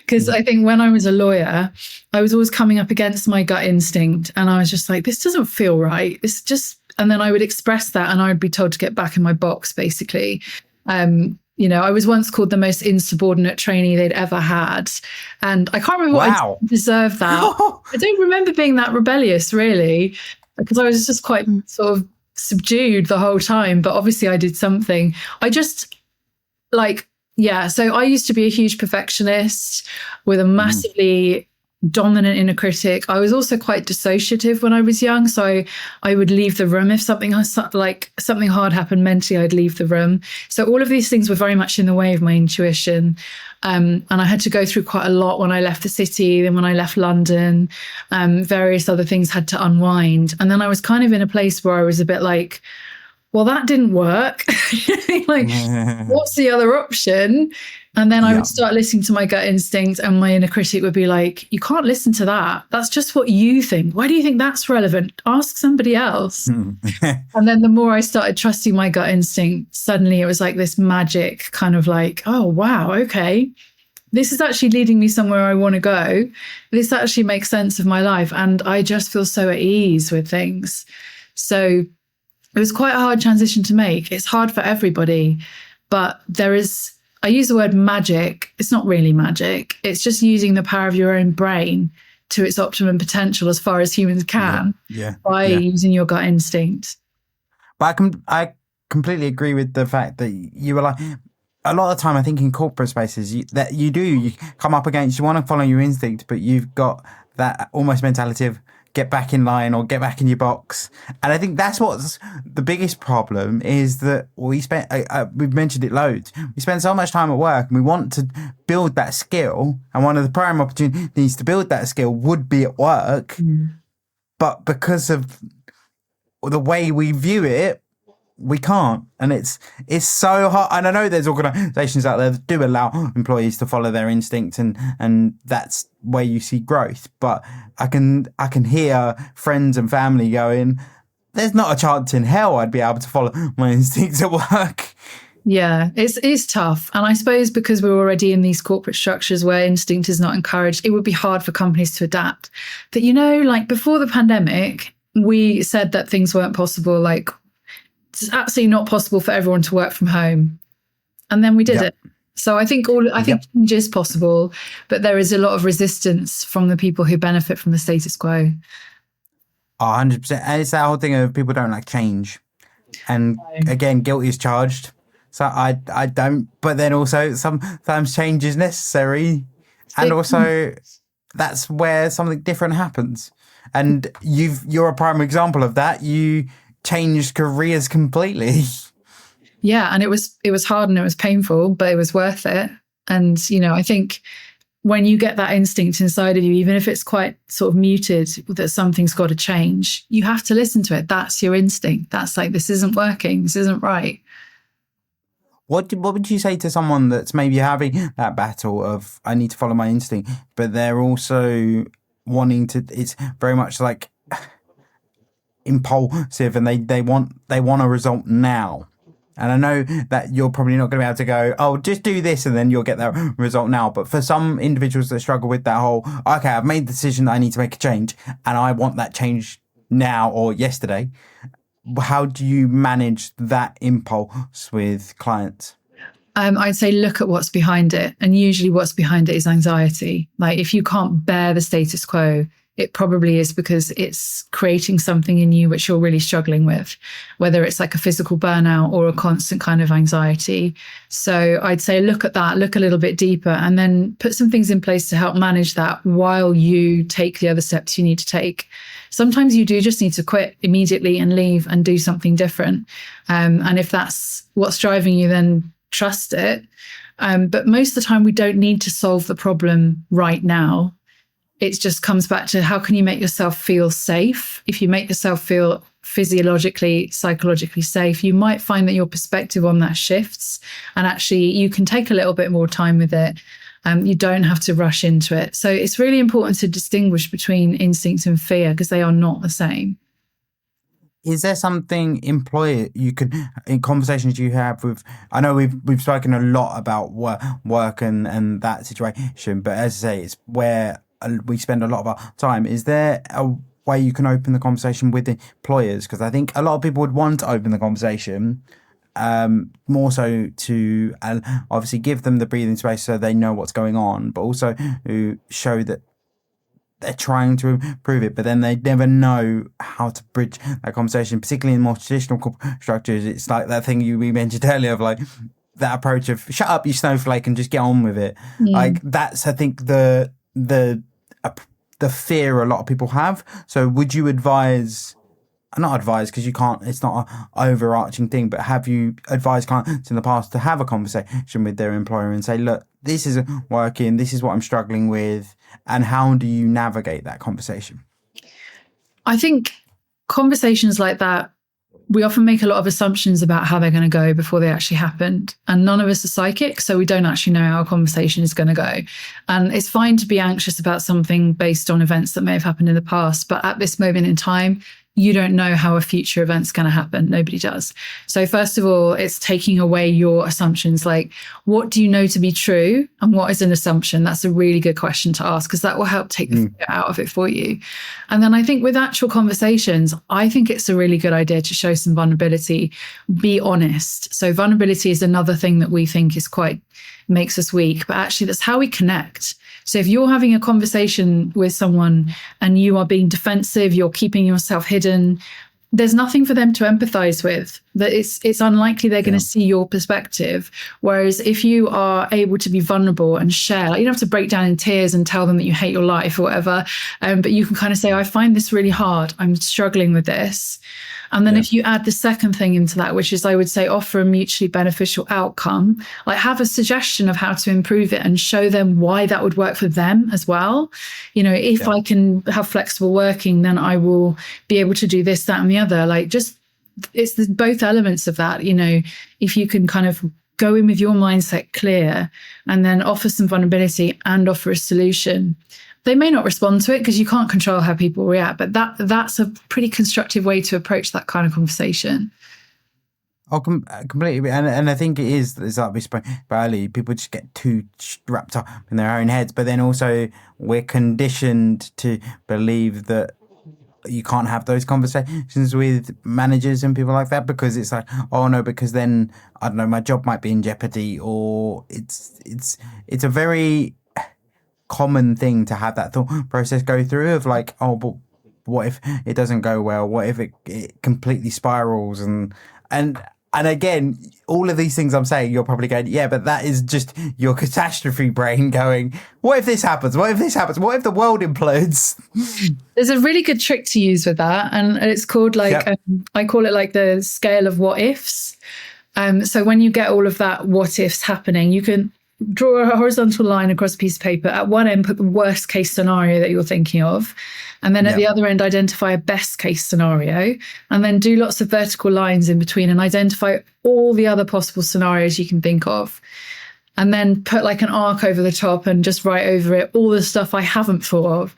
Because I think when I was a lawyer, I was always coming up against my gut instinct, and I was just like, this doesn't feel right. It's just, and then I would express that, and I would be told to get back in my box, basically. I was once called the most insubordinate trainee they'd ever had, and I can't remember what I deserved that. I don't remember being that rebellious, really, because I was just quite sort of subdued the whole time. But obviously, I did something. I just so I used to be a huge perfectionist with a massively dominant inner critic. I was also quite dissociative when I was young. So I would leave the room if something hard happened mentally, I'd leave the room. So all of these things were very much in the way of my intuition. And I had to go through quite a lot when I left the city. Then when I left London, various other things had to unwind. And then I was kind of in a place where I was a bit like, well, that didn't work. What's the other option? And then I would start listening to my gut instinct, and my inner critic would be like, you can't listen to that. That's just what you think. Why do you think that's relevant? Ask somebody else. And then the more I started trusting my gut instinct, suddenly it was like this magic kind of like, oh, wow, okay. This is actually leading me somewhere I want to go. This actually makes sense of my life. And I just feel so at ease with things. So it was quite a hard transition to make. It's hard for everybody, but I use the word magic. It's not really magic. It's just using the power of your own brain to its optimum potential as far as humans can by using your gut instinct. But I completely agree with the fact that you were like, a lot of the time I think in corporate spaces you come up against, you want to follow your instinct, but you've got that almost mentality of get back in line or get back in your box. And I think that's what's the biggest problem is that we've mentioned it loads. We spend so much time at work and we want to build that skill. And one of the prime opportunities to build that skill would be at work. But because of the way we view it, we can't. And it's so hard. And I know there's organizations out there that do allow employees to follow their instinct and that's where you see growth. But I can hear friends and family going, there's not a chance in hell I'd be able to follow my instincts at work. Yeah, it's tough. And I suppose because we're already in these corporate structures where instinct is not encouraged, it would be hard for companies to adapt. But, like before the pandemic, we said that things weren't possible. Like, it's absolutely not possible for everyone to work from home. And then we did it. So I think change is possible, but there is a lot of resistance from the people who benefit from the status quo. 100%. And it's that whole thing of people don't like change. And again, guilt is charged. So I don't, but then also sometimes change is necessary. And also that's where something different happens. And you're a prime example of that. You changed careers completely. Yeah, and it was hard and it was painful, but it was worth it. And I think when you get that instinct inside of you, even if it's quite sort of muted that something's got to change, you have to listen to it. That's your instinct. That's like, this isn't working, this isn't right. What would you say to someone that's maybe having that battle of I need to follow my instinct, but they're also wanting to, it's very much like impulsive and they want a result now. And I know that you're probably not going to be able to go, oh, just do this and then you'll get that result now. But for some individuals that struggle with that whole, okay, I've made the decision that I need to make a change and I want that change now or yesterday. How do you manage that impulse with clients? I'd say look at what's behind it. And usually what's behind it is anxiety. Like if you can't bear the status quo, it probably is because it's creating something in you which you're really struggling with, whether it's like a physical burnout or a constant kind of anxiety. So I'd say look at that, look a little bit deeper, and then put some things in place to help manage that while you take the other steps you need to take. Sometimes you do just need to quit immediately and leave and do something different. And if that's what's driving you, then trust it. But most of the time we don't need to solve the problem right now. it just comes back to how can you make yourself feel safe? If you make yourself feel physiologically, psychologically safe, you might find that your perspective on that shifts, and actually you can take a little bit more time with it. You don't have to rush into it. So it's really important to distinguish between instinct and fear, because they are not the same. Is there something employer you could, in conversations you have with, I know we've spoken a lot about work and that situation, but as I say, it's where we spend a lot of our time. Is there a way you can open the conversation with employers? Because I think a lot of people would want to open the conversation, more so to obviously give them the breathing space so they know what's going on, but also to show that they're trying to improve it, but then they never know how to bridge that conversation, particularly in more traditional corporate structures. It's like that thing we mentioned earlier of like that approach of shut up, you snowflake, and just get on with it. Like that's, I think, the fear a lot of people have. So would you advise, not advise because you can't, it's not an overarching thing, but have you advised clients in the past to have a conversation with their employer and say, look, this isn't working, this is what I'm struggling with, and how do you navigate that conversation? I think conversations like that, we often make a lot of assumptions about how they're going to go before they actually happened. And none of us are psychic, so we don't actually know how a conversation is going to go. And it's fine to be anxious about something based on events that may have happened in the past, but at this moment in time, you don't know how a future event's going to happen. Nobody does. So first of all, it's taking away your assumptions. Like, what do you know to be true and what is an assumption? That's a really good question to ask, because that will help take the fear out of it for you. And then I think with actual conversations, I think it's a really good idea to show some vulnerability, be honest. So vulnerability is another thing that we think is quite makes us weak, but actually that's how we connect. So if you're having a conversation with someone and you are being defensive, you're keeping yourself hidden, there's nothing for them to empathize with. That it's unlikely they're going to see your perspective. Whereas if you are able to be vulnerable and share, like, you don't have to break down in tears and tell them that you hate your life or whatever, but you can kind of say, I find this really hard. I'm struggling with this. And then if you add the second thing into that, which is, I would say, offer a mutually beneficial outcome, like have a suggestion of how to improve it and show them why that would work for them as well. You know, if I can have flexible working, then I will be able to do this, that, and the other. Like, just, it's both elements of that. You know, if you can kind of go in with your mindset clear and then offer some vulnerability and offer a solution. They may not respond to it because you can't control how people react, but that's a pretty constructive way to approach that kind of conversation. Oh, completely. And I think it is like we spoke about earlier, people just get too wrapped up in their own heads, but then also we're conditioned to believe that you can't have those conversations with managers and people like that, because it's like, oh no, because then, I don't know, my job might be in jeopardy, or it's a very common thing to have that thought process go through of like, oh, but what if it doesn't go well? What if it completely spirals? And again, all of these things I'm saying, you're probably going, yeah, but that is just your catastrophe brain going, what if this happens? What if this happens? What if the world implodes? There's a really good trick to use with that. And it's called I call it like the scale of what ifs. So when you get all of that what ifs happening, you can draw a horizontal line across a piece of paper. At one end, put the worst case scenario that you're thinking of. And then at the other end, identify a best case scenario. And then do lots of vertical lines in between and identify all the other possible scenarios you can think of. And then put like an arc over the top and just write over it all the stuff I haven't thought of.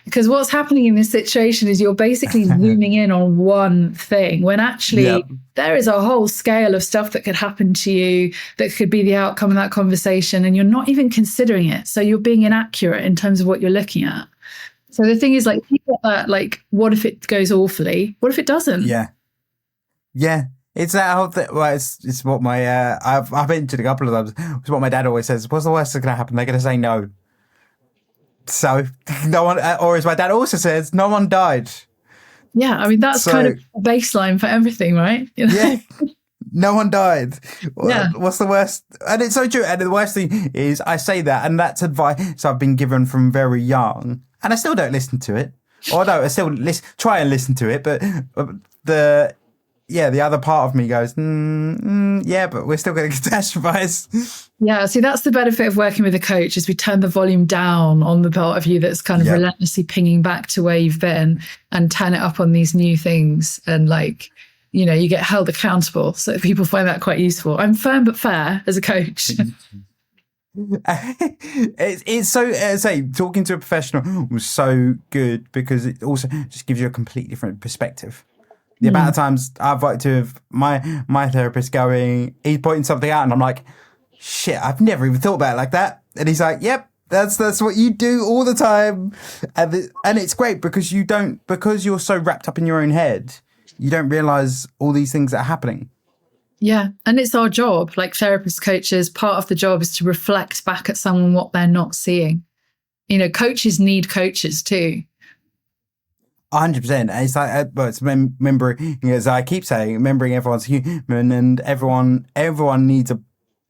Because what's happening in this situation is you're basically zooming in on one thing when actually there is a whole scale of stuff that could happen to you that could be the outcome of that conversation, and you're not even considering it. So you're being inaccurate in terms of what you're looking at. So the thing is, like, if you get that, like, what if it goes awfully? What if it doesn't? Yeah. It's that whole thing. Well, it's what my I've mentioned a couple of times. It's what my dad always says. What's the worst that's going to happen? They're going to say no. So no one, or as my dad also says, no one died. Yeah, I mean that's kind of a baseline for everything, right? Yeah, no one died. Yeah. What's the worst? And it's so true. And the worst thing is, I say that, and that's advice I've been given from very young, and I still don't listen to it. Or no, I still try and listen to it, but the other part of me goes, yeah, but we're still going to catastrophize. Yeah, see, that's the benefit of working with a coach is we turn the volume down on the part of you that's kind of relentlessly pinging back to where you've been and turn it up on these new things. And like, you know, you get held accountable. So people find that quite useful. I'm firm but fair as a coach. It's so talking to a professional was so good because it also just gives you a completely different perspective. The amount of times I've worked with my therapist going, he's pointing something out and I'm like, shit, I've never even thought about it like that. And he's like, yep, that's what you do all the time. And it's great because because you're so wrapped up in your own head, you don't realize all these things that are happening. Yeah. And it's our job, like therapists, coaches, part of the job is to reflect back at someone what they're not seeing. You know, coaches need coaches too. 100%. It's like, it's remembering, as I keep saying, remembering everyone's human and everyone needs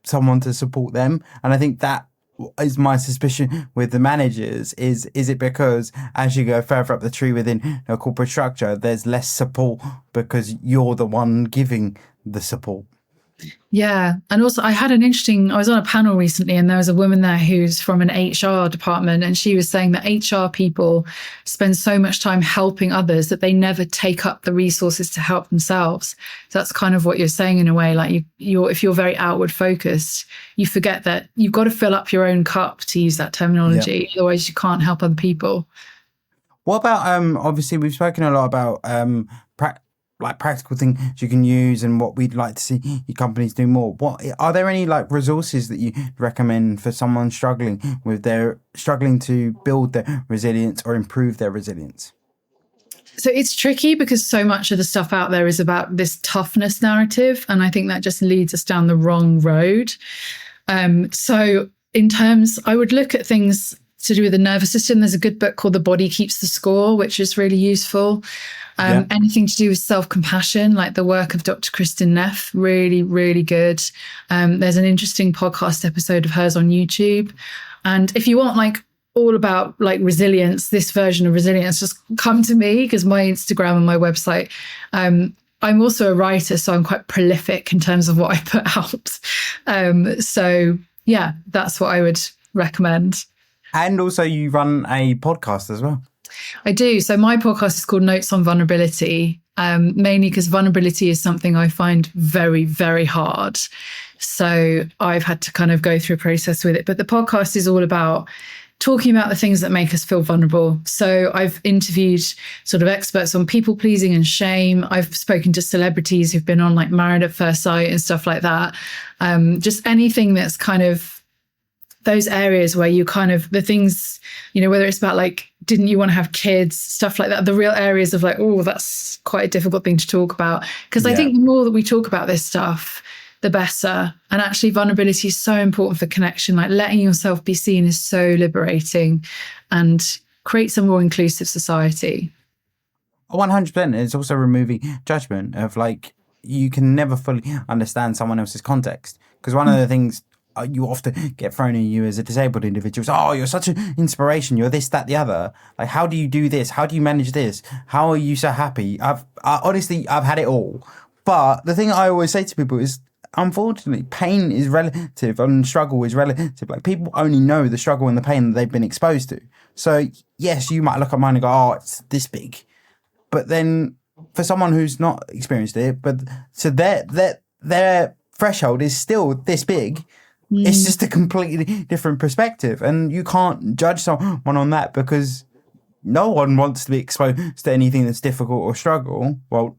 someone to support them. And I think that is my suspicion with the managers is it because as you go further up the tree within a corporate structure, there's less support because you're the one giving the support. Yeah. And also I was on a panel recently and there was a woman there who's from an HR department and she was saying that HR people spend so much time helping others that they never take up the resources to help themselves. So that's kind of what you're saying in a way, like if you're very outward focused, you forget that you've got to fill up your own cup, to use that terminology. Yep. Otherwise you can't help other people. What about, obviously we've spoken a lot about like practical things you can use and what we'd like to see your companies do more. What are there any like resources that you recommend for someone struggling to build their resilience or improve their resilience? So it's tricky because so much of the stuff out there is about this toughness narrative. And I think that just leads us down the wrong road. So I would look at things to do with the nervous system. There's a good book called The Body Keeps the Score, which is really useful. Anything to do with self-compassion, like the work of Dr. Kristin Neff, really, really good. There's an interesting podcast episode of hers on YouTube. And if you want like all about like resilience, this version of resilience, just come to me because my Instagram and my website, I'm also a writer, so I'm quite prolific in terms of what I put out. So yeah, that's what I would recommend. And also you run a podcast as well. I do. So my podcast is called Notes on Vulnerability, mainly because vulnerability is something I find very, very hard. So I've had to kind of go through a process with it. But the podcast is all about talking about the things that make us feel vulnerable. So I've interviewed sort of experts on people pleasing and shame. I've spoken to celebrities who've been on like Married at First Sight and stuff like that. Just anything that's kind of those areas where you kind of the things, you know, whether it's about like, didn't you want to have kids, stuff like that, the real areas of like, oh, that's quite a difficult thing to talk about. Because I think the more that we talk about this stuff, the better. And actually vulnerability is so important for connection. Like letting yourself be seen is so liberating and creates a more inclusive society. 100%. It's also removing judgment of like, you can never fully understand someone else's context. Because one of the things you often get thrown at you as a disabled individual is, oh, you're such an inspiration. You're this, that, the other. Like, how do you do this? How do you manage this? How are you so happy? Honestly, I've had it all. But the thing I always say to people is, unfortunately, pain is relative and struggle is relative. Like people only know the struggle and the pain that they've been exposed to. So yes, you might look at mine and go, oh, it's this big. But then for someone who's not experienced it, but so their threshold is still this big. It's just a completely different perspective. And you can't judge someone on that because no one wants to be exposed to anything that's difficult or struggle. Well,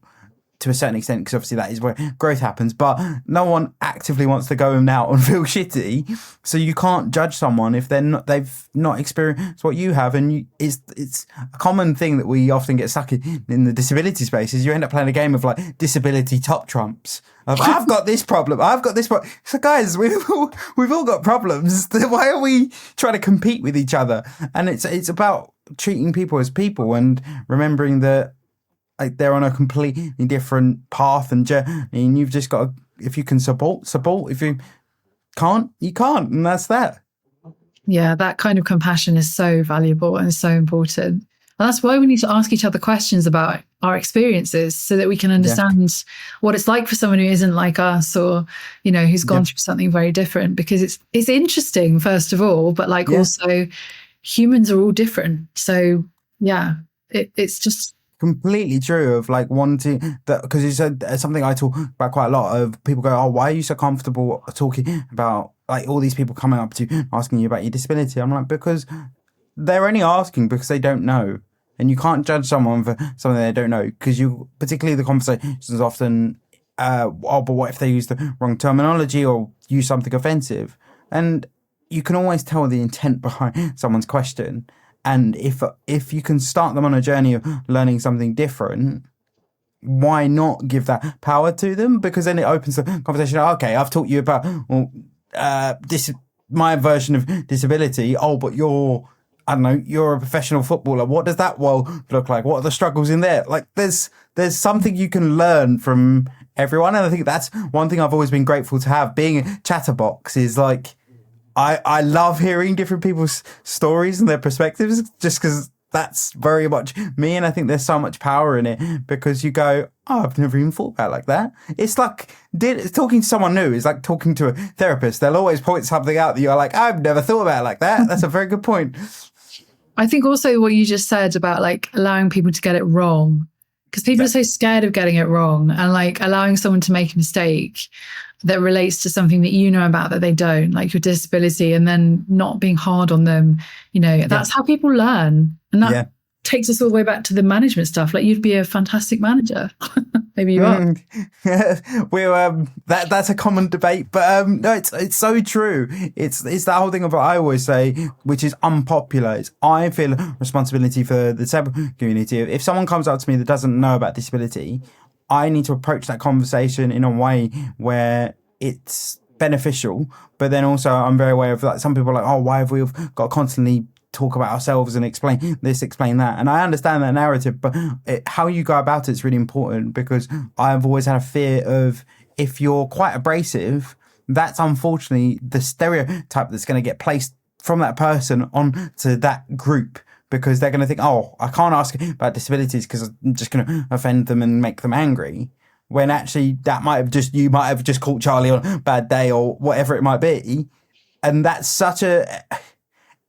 to a certain extent, because obviously that is where growth happens, but no one actively wants to go out and feel shitty. So you can't judge someone if they've not experienced what you have. And it's a common thing that we often get stuck in the disability space is you end up playing a game of like disability top trumps. I've got this problem. I've got this problem. So guys, we've all got problems. Why are we trying to compete with each other? And it's about treating people as people and remembering that like they're on a completely different path and journey, and you've just got to, if you can support. If you can't, you can't, and that's that. Yeah, that kind of compassion is so valuable and so important. And that's why we need to ask each other questions about our experiences so that we can understand what it's like for someone who isn't like us, or, who's gone through something very different, because it's interesting, first of all, but also humans are all different. So it's just completely true of wanting that, because you said something I talk about quite a lot of. People go, oh, why are you so comfortable talking about all these people coming up to you asking you about your disability? I'm like, because they're only asking because they don't know, and you can't judge someone for something they don't know, because particularly the conversations often but what if they use the wrong terminology or use something offensive? And you can always tell the intent behind someone's question. And if you can start them on a journey of learning something different, why not give that power to them? Because then it opens the conversation. Okay, I've taught you about my version of disability. Oh, but you're a professional footballer. What does that world look like? What are the struggles in there? There's something you can learn from everyone. And I think that's one thing I've always been grateful to have. Being a chatterbox is I love hearing different people's stories and their perspectives, just because that's very much me. And I think there's so much power in it, because you go, oh, I've never even thought about it like that. It's talking to someone new is like talking to a therapist. They'll always point something out that you're like, I've never thought about it like that. That's a very good point. I think also what you just said about allowing people to get it wrong, because people are so scared of getting it wrong, and allowing someone to make a mistake that relates to something that about that they don't, like your disability, and then not being hard on them. That's how people learn. And that takes us all the way back to the management stuff. You'd be a fantastic manager. Maybe you are. We're that's a common debate, but no, it's so true. It's that whole thing of what I always say, which is unpopular. I feel a responsibility for the disabled community. If someone comes up to me that doesn't know about disability, I need to approach that conversation in a way where it's beneficial. But then also I'm very aware of some people are like, oh, why have we got to constantly talk about ourselves and explain this, explain that? And I understand that narrative, but how you go about it is really important, because I've always had a fear of, if you're quite abrasive, that's unfortunately the stereotype that's going to get placed from that person onto that group, because they're going to think, oh, I can't ask about disabilities because I'm just going to offend them and make them angry. When actually you might have just caught Charlie on a bad day or whatever it might be. And that's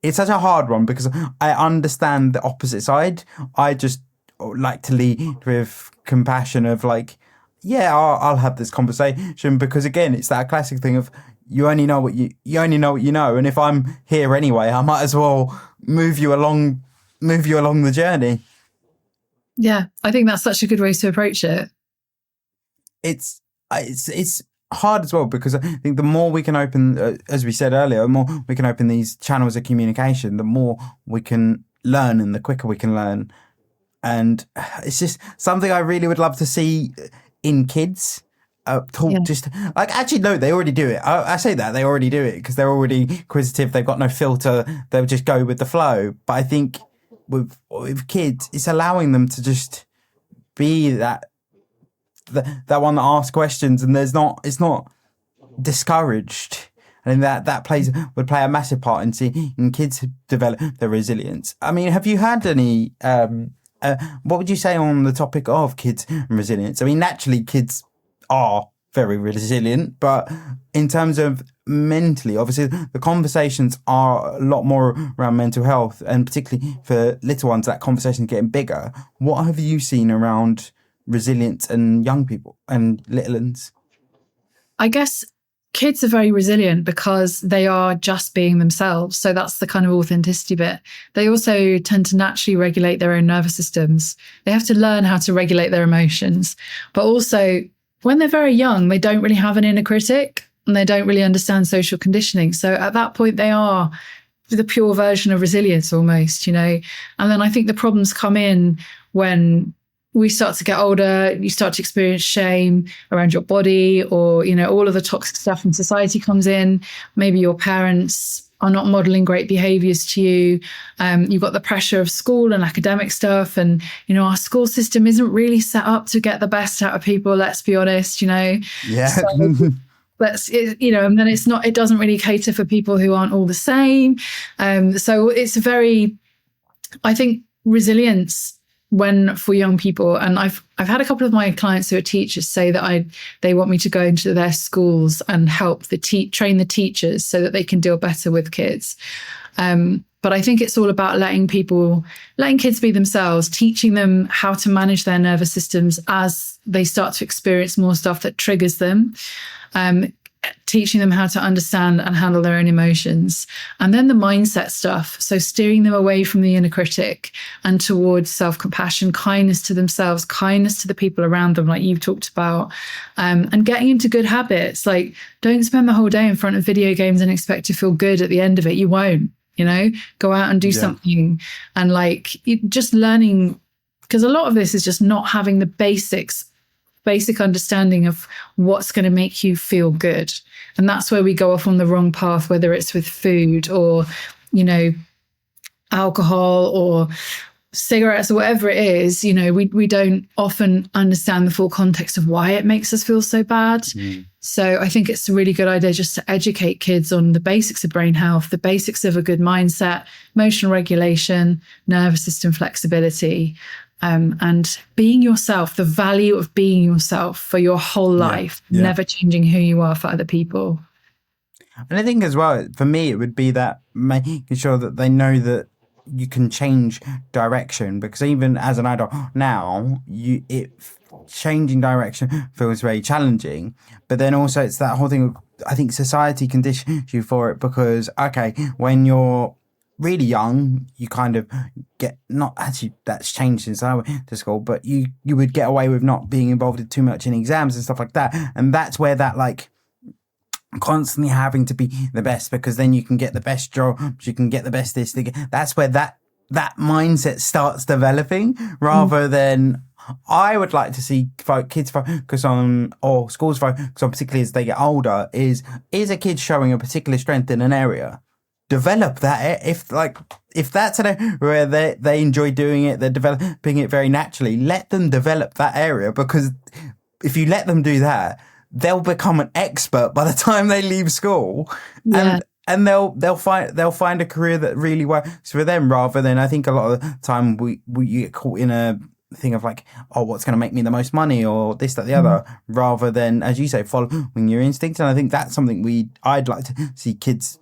it's such a hard one, because I understand the opposite side. I just like to lead with compassion of I'll have this conversation, because again, it's that classic thing of you only know what you know. And if I'm here anyway, I might as well move you along the journey. Yeah, I think that's such a good way to approach it. It's hard as well, because I think the more we can open, as we said earlier, the more we can open these channels of communication, the more we can learn, and the quicker we can learn. And it's just something I really would love to see in kids. Actually, no, they already do it. I say that they already do it because they're already inquisitive. They've got no filter. They'll just go with the flow. But I think with kids, it's allowing them to just be that one that asks questions, and it's not discouraged. And that would play a massive part in seeing kids develop their resilience. I mean, have you had any? What would you say on the topic of kids and resilience? I mean, naturally, kids are very resilient, but in terms of mentally, obviously, the conversations are a lot more around mental health, and particularly for little ones, that conversation getting bigger. What have you seen around resilience and young people and little ones? I guess kids are very resilient because they are just being themselves. So that's the kind of authenticity bit. They also tend to naturally regulate their own nervous systems. They have to learn how to regulate their emotions. But also, when they're very young, they don't really have an inner critic, and they don't really understand social conditioning. So at that point, they are the pure version of resilience almost, And then I think the problems come in when we start to get older, you start to experience shame around your body, or, all of the toxic stuff in society comes in. Maybe your parents are not modeling great behaviors to you. You've got the pressure of school and academic stuff. And, our school system isn't really set up to get the best out of people, let's be honest, Yeah. So, and then it doesn't really cater for people who aren't all the same. So it's I think resilience when for young people, and I've had a couple of my clients who are teachers say that they want me to go into their schools and help train the teachers so that they can deal better with kids. But I think it's all about letting kids be themselves, teaching them how to manage their nervous systems as they start to experience more stuff that triggers them. Teaching them how to understand and handle their own emotions. And then the mindset stuff. So steering them away from the inner critic and towards self-compassion, kindness to themselves, kindness to the people around them, like you've talked about, and getting into good habits. Like, don't spend the whole day in front of video games and expect to feel good at the end of it. You won't, go out and do something. And just learning, because a lot of this is just not having the basic understanding of what's going to make you feel good. And that's where we go off on the wrong path, whether it's with food or, alcohol or cigarettes or whatever it is. We don't often understand the full context of why it makes us feel so bad. So I think it's a really good idea just to educate kids on the basics of brain health, the basics of a good mindset, emotional regulation, nervous system flexibility, and being yourself, the value of being yourself for your whole life, never changing who you are for other people. And I think as well, for me, it would be that making sure that they know that you can change direction, because even as an adult now, changing direction feels very challenging. But then also it's that whole thing of, I think society conditions you for it, because, okay, when you're really young, you kind of get, not actually that's changed since I went to school, but you would get away with not being involved too much in exams and stuff like that. And that's where that constantly having to be the best, because then you can get the best jobs, you can get the best this. That's where that mindset starts developing, rather than, I would like to see kids focus on, or schools focus on, particularly as they get older, is a kid showing a particular strength in an area, develop that. If that's an area where they enjoy doing it, they're developing it very naturally, let them develop that area, because if you let them do that, they'll become an expert by the time they leave school. And they'll find a career that really works for them, rather than, I think a lot of the time we get caught in a thing of what's going to make me the most money, or this, that, the other, rather than, as you say, following your instincts. And I think that's something I'd like to see kids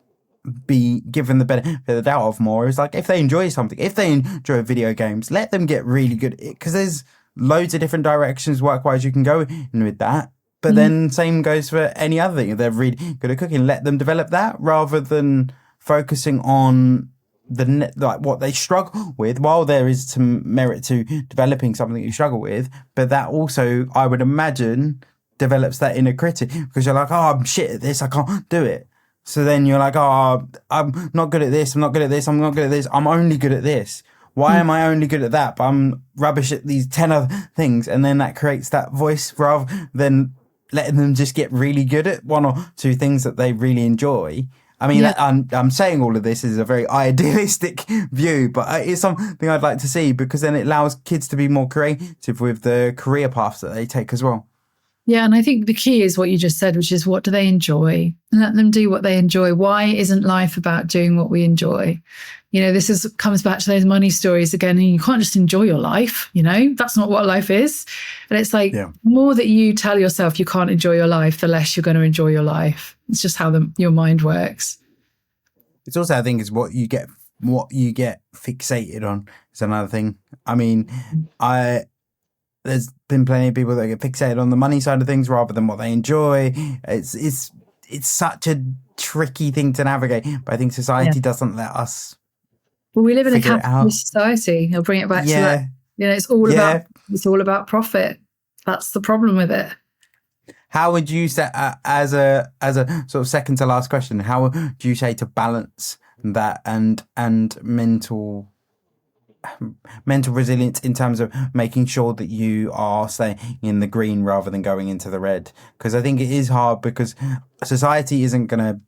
be given the benefit of the doubt of more, is if they enjoy something, if they enjoy video games, let them get really good at it, because there's loads of different directions work-wise you can go in with that. But then same goes for any other thing. If they're really good at cooking, let them develop that, rather than focusing on what they struggle with, while there is some merit to developing something you struggle with. But that also, I would imagine, develops that inner critic, because you're I'm shit at this, I can't do it. So then you're I'm not good at this, I'm not good at this, I'm not good at this, I'm only good at this. Why am I only good at that, but I'm rubbish at these 10 other things? And then that creates that voice, rather than letting them just get really good at one or two things that they really enjoy. I mean, I'm saying all of this is a very idealistic view, but it's something I'd like to see, because then it allows kids to be more creative with the career paths that they take as well. Yeah, and I think the key is what you just said, which is, what do they enjoy? Let them do what they enjoy. Why isn't life about doing what we enjoy? This comes back to those money stories again, and you can't just enjoy your life. That's not what life is. And it's the more that you tell yourself you can't enjoy your life, the less you're going to enjoy your life. It's just how your mind works. It's also, I think, is what you get fixated on is another thing. I mean, there's been plenty of people that get fixated on the money side of things rather than what they enjoy. It's such a tricky thing to navigate, but I think society doesn't let us. Well, we live in a capitalist society. I'll bring it back to that. It's all about profit. That's the problem with it. How would you say, as a sort of second to last question, how do you say to balance that and mental resilience in terms of making sure that you are staying in the green rather than going into the red? Because I think it is hard, because society isn't going to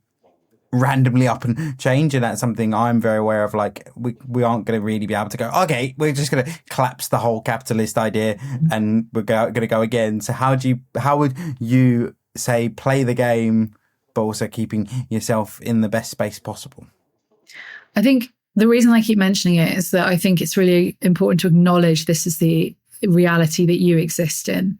randomly up and change, and that's something I'm very aware of. We aren't going to really be able to go, okay, we're just going to collapse the whole capitalist idea and we're going to go again. So how would you say play the game, but also keeping yourself in the best space possible? I think The reason I keep mentioning it is that I think it's really important to acknowledge this is the reality that you exist in.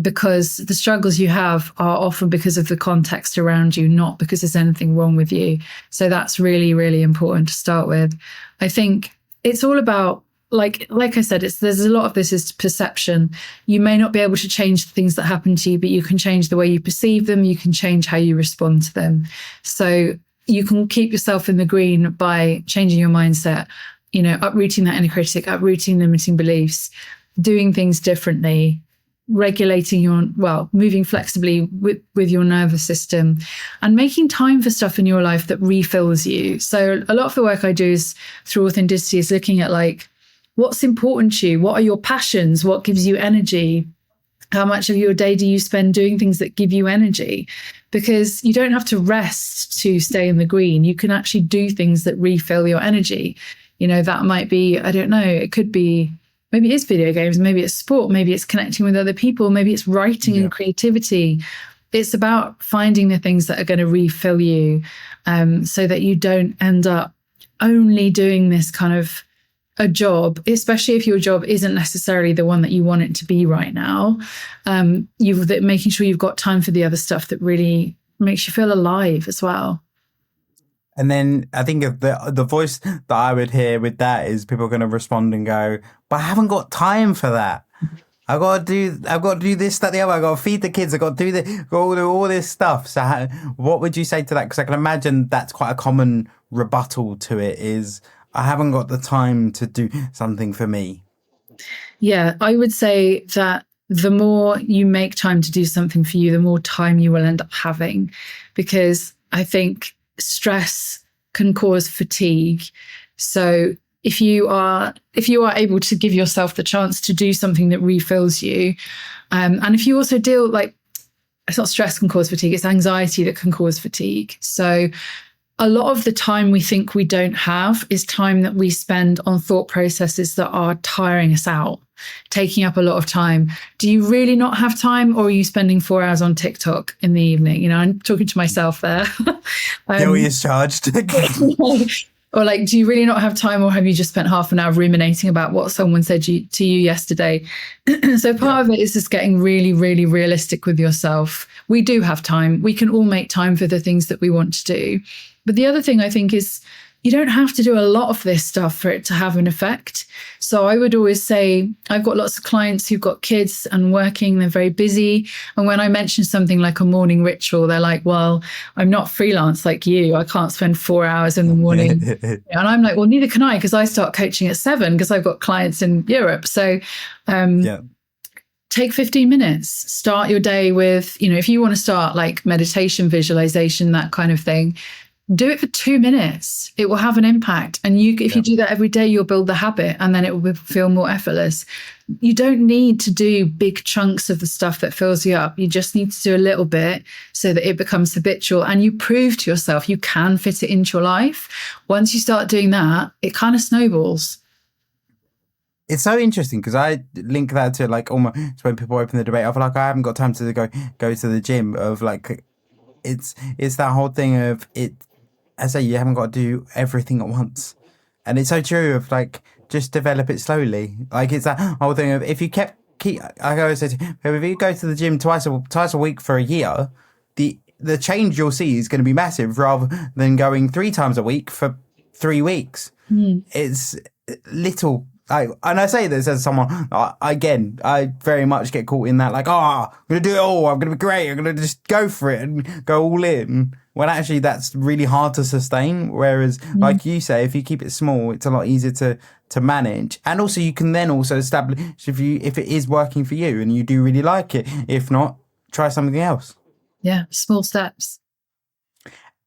Because the struggles you have are often because of the context around you, not because there's anything wrong with you. So that's really, really important to start with. I think it's all about, like I said, there's a lot of this is perception. You may not be able to change the things that happen to you, but you can change the way you perceive them. You can change how you respond to them. So you can keep yourself in the green by changing your mindset, uprooting that inner critic, uprooting limiting beliefs, doing things differently, regulating moving flexibly with your nervous system, and making time for stuff in your life that refills you. So a lot of the work I do is through authenticity is looking at like, what's important to you? What are your passions? What gives you energy? How much of your day do you spend doing things that give you energy? Because you don't have to rest to stay in the green. You can actually do things that refill your energy. That might be, I don't know, it could be, maybe it's video games, maybe it's sport, maybe it's connecting with other people, maybe it's writing and creativity. It's about finding the things that are going to refill you, so that you don't end up only doing this kind of a job, especially if your job isn't necessarily the one that you want it to be right now. Making sure you've got time for the other stuff that really makes you feel alive as well. And then I think of the voice that I would hear with that is people are going to respond and go, but I haven't got time for that. I've got to do this, that, the other. I've got to feed the kids. I've got to do all this stuff. So what would you say to that? Because I can imagine that's quite a common rebuttal to it is, I haven't got the time to do something for me. Yeah, I would say that the more you make time to do something for you, the more time you will end up having, because I think stress can cause fatigue. So if you are able to give yourself the chance to do something that refills you, and if you also it's not stress can cause fatigue, it's anxiety that can cause fatigue. So a lot of the time we think we don't have is time that we spend on thought processes that are tiring us out, taking up a lot of time. Do you really not have time, or are you spending 4 hours on TikTok in the evening? I'm talking to myself there. Guilty as charged. Or do you really not have time, or have you just spent half an hour ruminating about what someone said to you yesterday? So part of it is just getting really, really realistic with yourself. We do have time. We can all make time for the things that we want to do. But the other thing I think is you don't have to do a lot of this stuff for it to have an effect. So I would always say, I've got lots of clients who've got kids and working, they're very busy. And when I mention something like a morning ritual, they're like, well, I'm not freelance like you. I can't spend 4 hours in the morning. And I'm like, well, neither can I, because I start coaching at 7 because I've got clients in Europe. So take 15 minutes, start your day with, if you want to start like meditation, visualization, that kind of thing, do it for 2 minutes. It will have an impact. And if you do that every day, you'll build the habit, and then it will feel more effortless. You don't need to do big chunks of the stuff that fills you up. You just need to do a little bit so that it becomes habitual, and you prove to yourself you can fit it into your life. Once you start doing that, it kind of snowballs. It's so interesting because I link that to almost when people open the debate of I haven't got time to go to the gym, of it's that whole thing of it. I say you haven't got to do everything at once, and it's so true of just develop it slowly. It's that whole thing of if you keep. I always say, if you go to the gym twice a week for a year, the change you'll see is going to be massive, rather than going 3 times a week for 3 weeks. It's little. And I say this as someone, again, I very much get caught in that, I'm going to do it all. I'm going to be great. I'm going to just go for it and go all in. When actually that's really hard to sustain. Whereas, like you say, if you keep it small, it's a lot easier to manage. And also you can then also establish if it is working for you and you do really like it. If not, try something else. Yeah, small steps.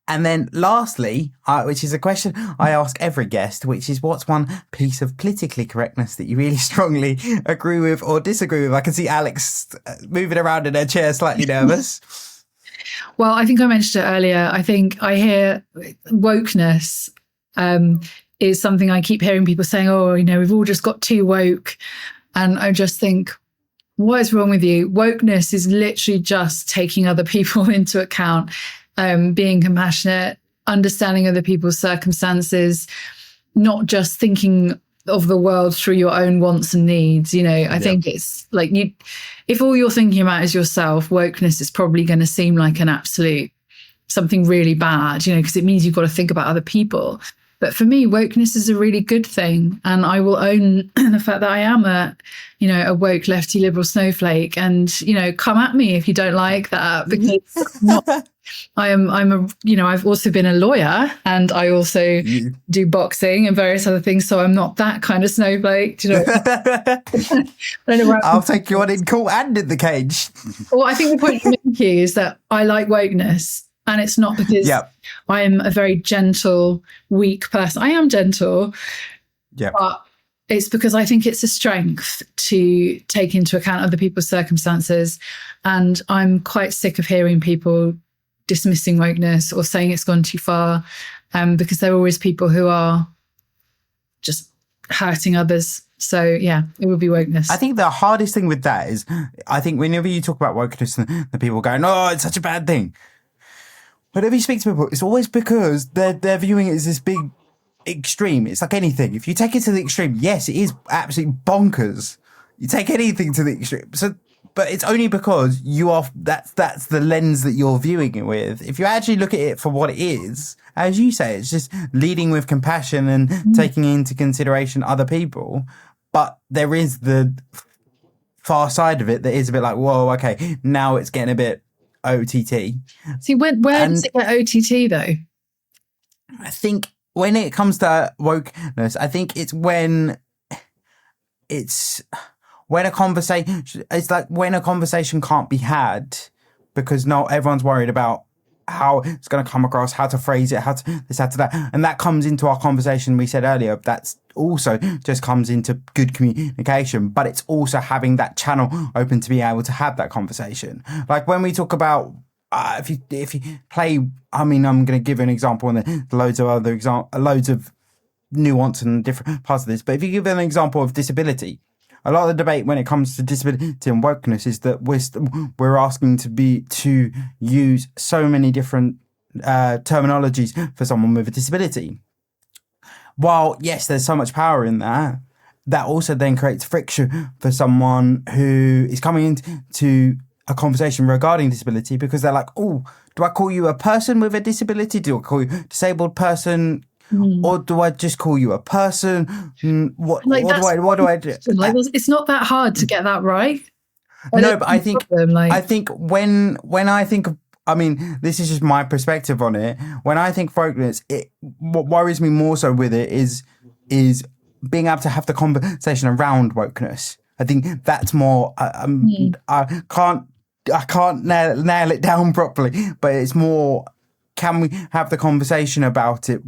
And then lastly, which is a question I ask every guest, which is what's one piece of politically correctness that you really strongly agree with or disagree with? I can see Alex moving around in her chair, slightly nervous. Well, I think I mentioned it earlier. I think I hear wokeness is something I keep hearing people saying, we've all just got too woke. And I just think, what is wrong with you? Wokeness is literally just taking other people into account. Being compassionate, understanding other people's circumstances, not just thinking of the world through your own wants and needs. I think it's like if all you're thinking about is yourself, wokeness is probably going to seem like an absolute something really bad, because it means you've got to think about other people. But for me, wokeness is a really good thing. And I will own the fact that I am a woke lefty liberal snowflake. And, come at me if you don't like that, because I've also been a lawyer, and I also do boxing and various other things. So I'm not that kind of snowflake. I'll take you on in court and in the cage. Well, I think the point I'm making is that I like wokeness. And it's not because I am a very gentle, weak person. I am gentle, but it's because I think it's a strength to take into account other people's circumstances. And I'm quite sick of hearing people dismissing wokeness or saying it's gone too far, because there are always people who are just hurting others. So, it would be wokeness. I think the hardest thing with that is, I think whenever you talk about wokeness, the people going, oh, it's such a bad thing. Whenever you speak to people, it's always because they're viewing it as this big extreme. It's like anything. If you take it to the extreme, yes, it is absolutely bonkers. You take anything to the extreme. So, but it's only because that's the lens that you're viewing it with. If you actually look at it for what it is, as you say, it's just leading with compassion and taking into consideration other people. But there is the far side of it that is a bit like, whoa, okay, now it's getting a bit OTT. See, where does it get OTT though? I think when it comes to wokeness, I think it's when a conversation, it's like when a conversation can't be had because not everyone's worried about how it's going to come across, how to phrase it, how to this, how to that. And that comes into our conversation we said earlier. That's also just comes into good communication, but it's also having that channel open to be able to have that conversation. Like when we talk about, if you play, I mean, I'm going to give an example and loads of other loads of nuance and different parts of this. But if you give an example of disability, a lot of the debate when it comes to disability and wokeness is that we're asking to use so many different terminologies for someone with a disability. While yes, there's so much power in that, that also then creates friction for someone who is coming into a conversation regarding disability because they're like, oh, do I call you a person with a disability? Do I call you a disabled person? Or do I just call you a person? What do I do? Like, it's not that hard to get that right. No, but I think when I think of, I mean, this is just my perspective on it. When I think wokeness, what worries me more so with it is being able to have the conversation around wokeness. I think that's more. I can't nail it down properly, but it's more. Can we have the conversation about it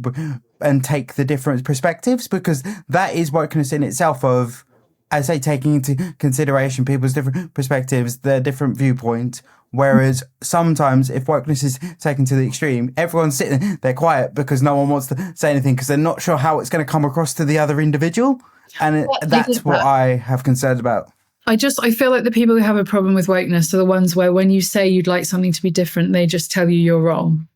and take the different perspectives? Because that is wokeness in itself of, as I say, taking into consideration people's different perspectives, their different viewpoints. Whereas sometimes if wokeness is taken to the extreme, everyone's sitting there quiet because no one wants to say anything because they're not sure how it's going to come across to the other individual. And that's what I have concerns about. I feel like the people who have a problem with wokeness are the ones where when you say you'd like something to be different, they just tell you you're wrong.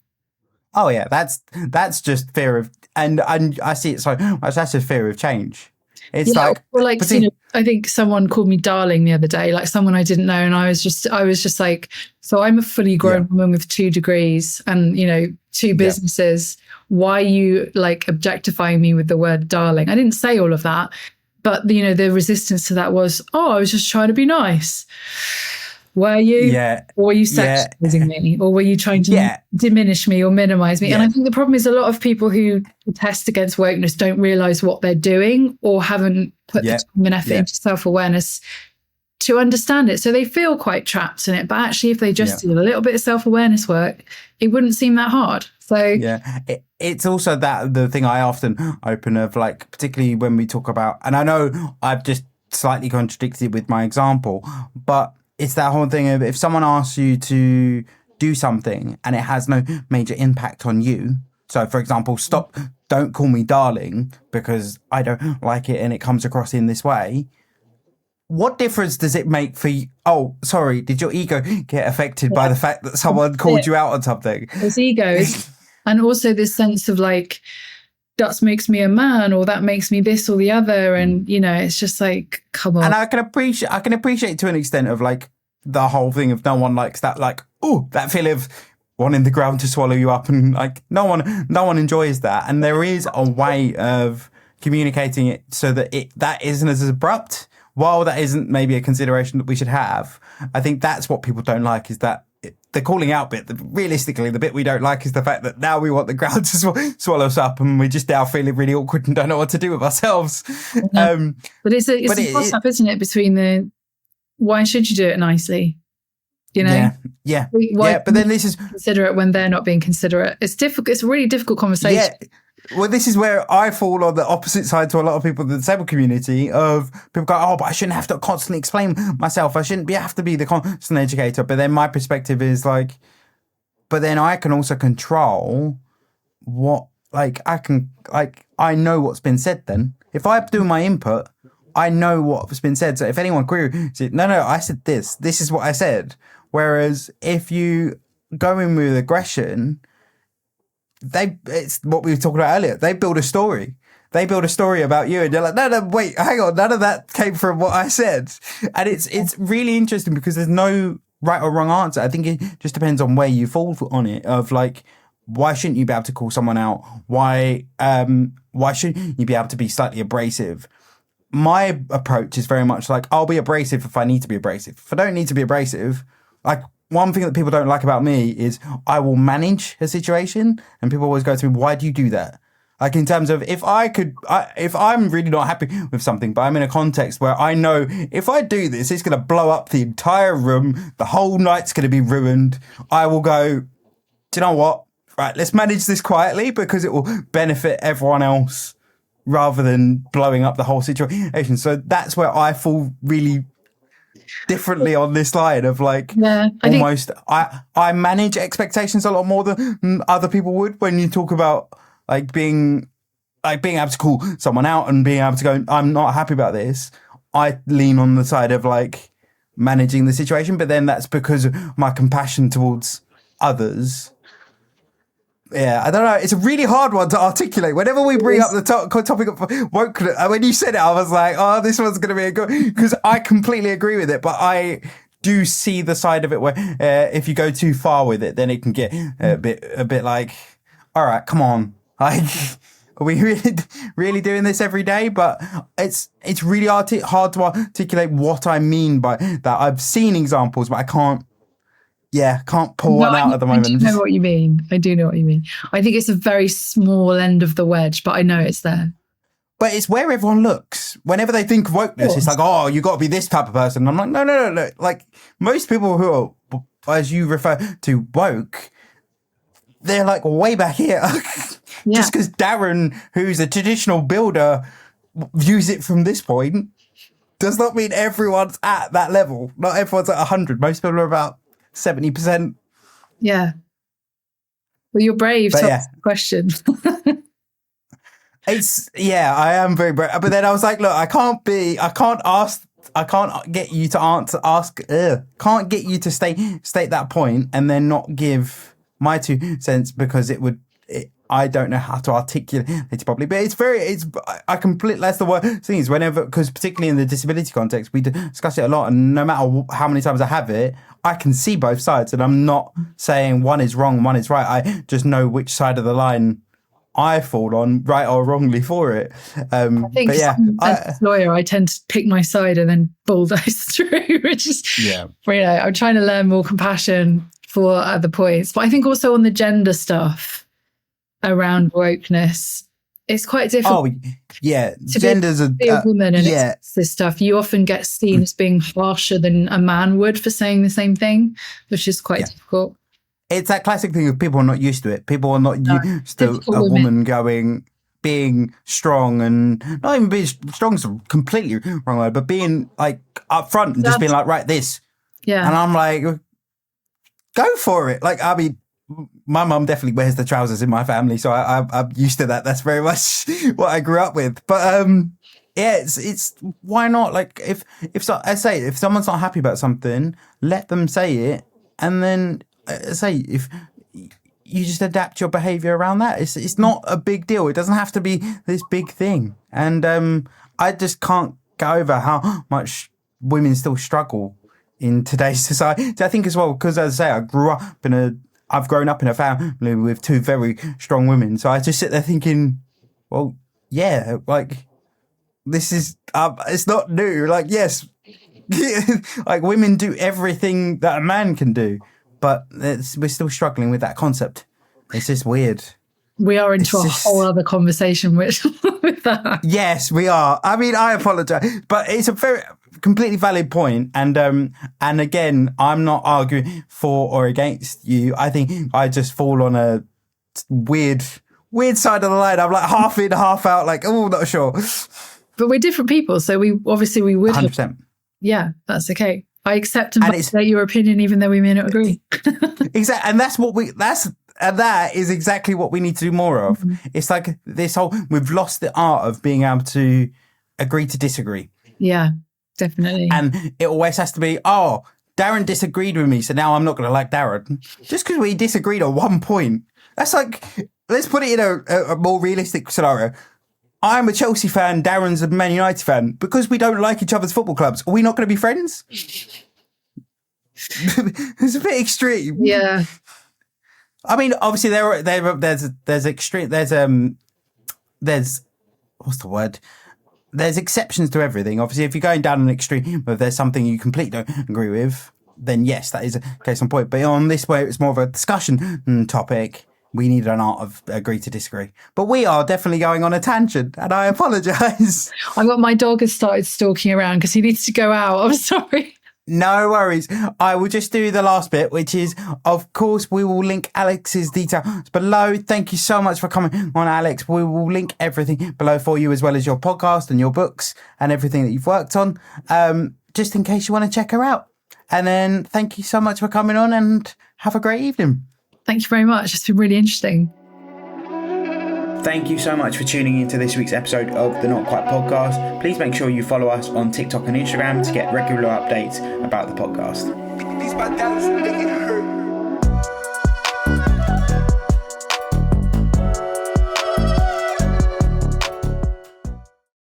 Oh yeah, that's just fear of, and I see it so much. That's just fear of change. It's I think someone called me darling the other day, like someone I didn't know, and I was just like, so I'm a fully grown woman with 2 degrees and 2 businesses. Why are you like objectifying me with the word darling? I didn't say all of that, but the resistance to that was, I was just trying to be nice. Were you? Yeah. Or were you sexualizing me? Or were you trying to diminish me or minimize me? Yeah. And I think the problem is a lot of people who protest against wokeness don't realize what they're doing or haven't put the time and effort into self-awareness to understand it. So they feel quite trapped in it. But actually, if they just did a little bit of self-awareness work, it wouldn't seem that hard. So it's also that the thing I often open of, like, particularly when we talk about, and I know I've just slightly contradicted with my example, but it's that whole thing of if someone asks you to do something and it has no major impact on you. So, for example, don't call me darling because I don't like it and it comes across in this way. What difference does it make for you? Oh, sorry. Did your ego get affected by the fact that someone called you out on something? There's ego. And also this sense of like, that makes me a man, or that makes me this or the other. And, you know, it's just like, come on. And I can appreciate to an extent of like the whole thing of no one likes that, like, oh, that feeling of wanting the ground to swallow you up, and like no one enjoys that. And there is a way of communicating it so that that isn't as abrupt. While that isn't maybe a consideration that we should have, I think that's what people don't like, is that the calling out bit. Realistically, the bit we don't like is the fact that now we want the ground to swallow us up, and we're just now feeling really awkward and don't know what to do with ourselves. No. But it's a toss-up, isn't it, between why should you do it nicely? You know? Yeah. But then this is considerate when they're not being considerate. It's difficult. It's a really difficult conversation. Yeah. Well, this is where I fall on the opposite side to a lot of people in the disabled community, of people go, oh, but I shouldn't have to constantly explain myself. I shouldn't have to be the constant educator. But then my perspective is like, but then I can also control what, like, I know what's been said then. If I do my input, I know what's been said. So if anyone queries it, no, I said this is what I said. Whereas if you go in with aggression, it's what we were talking about earlier. They build a story. They build a story about you, and you're like, no, wait, hang on. None of that came from what I said. And it's really interesting because there's no right or wrong answer. I think it just depends on where you fall on it, of like, why shouldn't you be able to call someone out? Why shouldn't you be able to be slightly abrasive? My approach is very much like, I'll be abrasive if I need to be abrasive. If I don't need to be abrasive, like, one thing that people don't like about me is I will manage a situation, and people always go to me, why do you do that? Like, in terms of, if I'm really not happy with something, but I'm in a context where I know if I do this, it's going to blow up the entire room, the whole night's going to be ruined, I will go, do you know what? Right, let's manage this quietly because it will benefit everyone else rather than blowing up the whole situation. So that's where I fall really differently on this line of like, I manage expectations a lot more than other people would. When you talk about like being able to call someone out and being able to go, I'm not happy about this, I lean on the side of like managing the situation. But then that's because of my compassion towards others. Yeah, I don't know. It's a really hard one to articulate. Whenever we bring up the topic of wokeness, when you said it, I was like, oh, this one's going to be a good, because I completely agree with it. But I do see the side of it where if you go too far with it, then it can get a bit like, all right, come on. Like, are we really doing this every day? But it's really hard to articulate what I mean by that. I've seen examples, but I can't pull one out at the moment. I do know what you mean. I think it's a very small end of the wedge, but I know it's there. But it's where everyone looks. Whenever they think of wokeness, it's like, oh, you got to be this type of person. I'm like, no. Like, most people who are, as you refer to, woke, they're like way back here. Just because Darren, who's a traditional builder, views it from this point, does not mean everyone's at that level. Not everyone's at 100. Most people are about 70%. Yeah. Well, you're brave to ask the question. I am very brave. But then I was like, look, can't get you to state that point and then not give my 2 cents, because I don't know how to articulate it properly. But I completely, that's the word thing is whenever, because particularly in the disability context, we discuss it a lot, and no matter how many times I have it, I can see both sides, and I'm not saying one is wrong, one is right. I just know which side of the line I fall on, right or wrongly, for it. I think as a lawyer, I tend to pick my side and then bulldoze through, which is, I'm trying to learn more compassion for other points. But I think also on the gender stuff around wokeness, it's quite difficult. Oh, yeah. Genders are a woman, and it's this stuff. You often get seen as being harsher than a man would for saying the same thing, which is quite difficult. It's that classic thing of people are not used to it. People are not used to a woman being strong, and not even being strong is a completely wrong word, but being like upfront and just being like, right, this. Yeah. And I'm like, go for it. Like, I mean, my mum definitely wears the trousers in my family, so I'm used to that. That's very much what I grew up with. But it's why not? Like, if someone's not happy about something, let them say it, and then say if you just adapt your behavior around that. It's not a big deal. It doesn't have to be this big thing. And I just can't get over how much women still struggle in today's society. I think as well, because as I say, I've grown up in a family with two very strong women. So I just sit there thinking, well, yeah, like this is, it's not new. Like, yes, like women do everything that a man can do, but we're still struggling with that concept. It's just weird. We are into a whole other conversation with that. Yes, we are. I mean, I apologize, but it's a very completely valid point. And again, I'm not arguing for or against you. I think I just fall on a weird side of the line. I'm like half in, half out, like, oh, not sure. But we're different people, so we would 100%. Yeah, that's okay. I accept and validate your opinion, even though we may not agree. Exactly, and that is exactly what we need to do more of. Mm-hmm. It's like this whole, we've lost the art of being able to agree to disagree. Yeah, definitely. And it always has to be, oh, Darren disagreed with me, so now I'm not going to like Darren. Just because we disagreed on one point. That's like, let's put it in a more realistic scenario. I'm a Chelsea fan, Darren's a Man United fan. Because we don't like each other's football clubs, are we not going to be friends? It's a bit extreme. Yeah. I mean, obviously there's extreme, there's what's the word? There's exceptions to everything. Obviously, if you're going down an extreme, if there's something you completely don't agree with, then yes, that is a case on point. But on this way, it's more of a discussion topic. We need an art of agree to disagree. But we are definitely going on a tangent, and I apologise. My dog has started stalking around because he needs to go out. I'm sorry. No worries. I will just do the last bit, which is, of course, we will link Alex's details below. Thank you so much for coming on, Alex. We will link everything below for you, as well as your podcast and your books and everything that you've worked on, just in case you want to check her out. And then thank you so much for coming on, and have a great evening. Thank you very much. It's been really interesting. Thank you so much for tuning into this week's episode of the Not Quite Podcast. Please make sure you follow us on TikTok and Instagram to get regular updates about the podcast. These bad dads, they get hurt.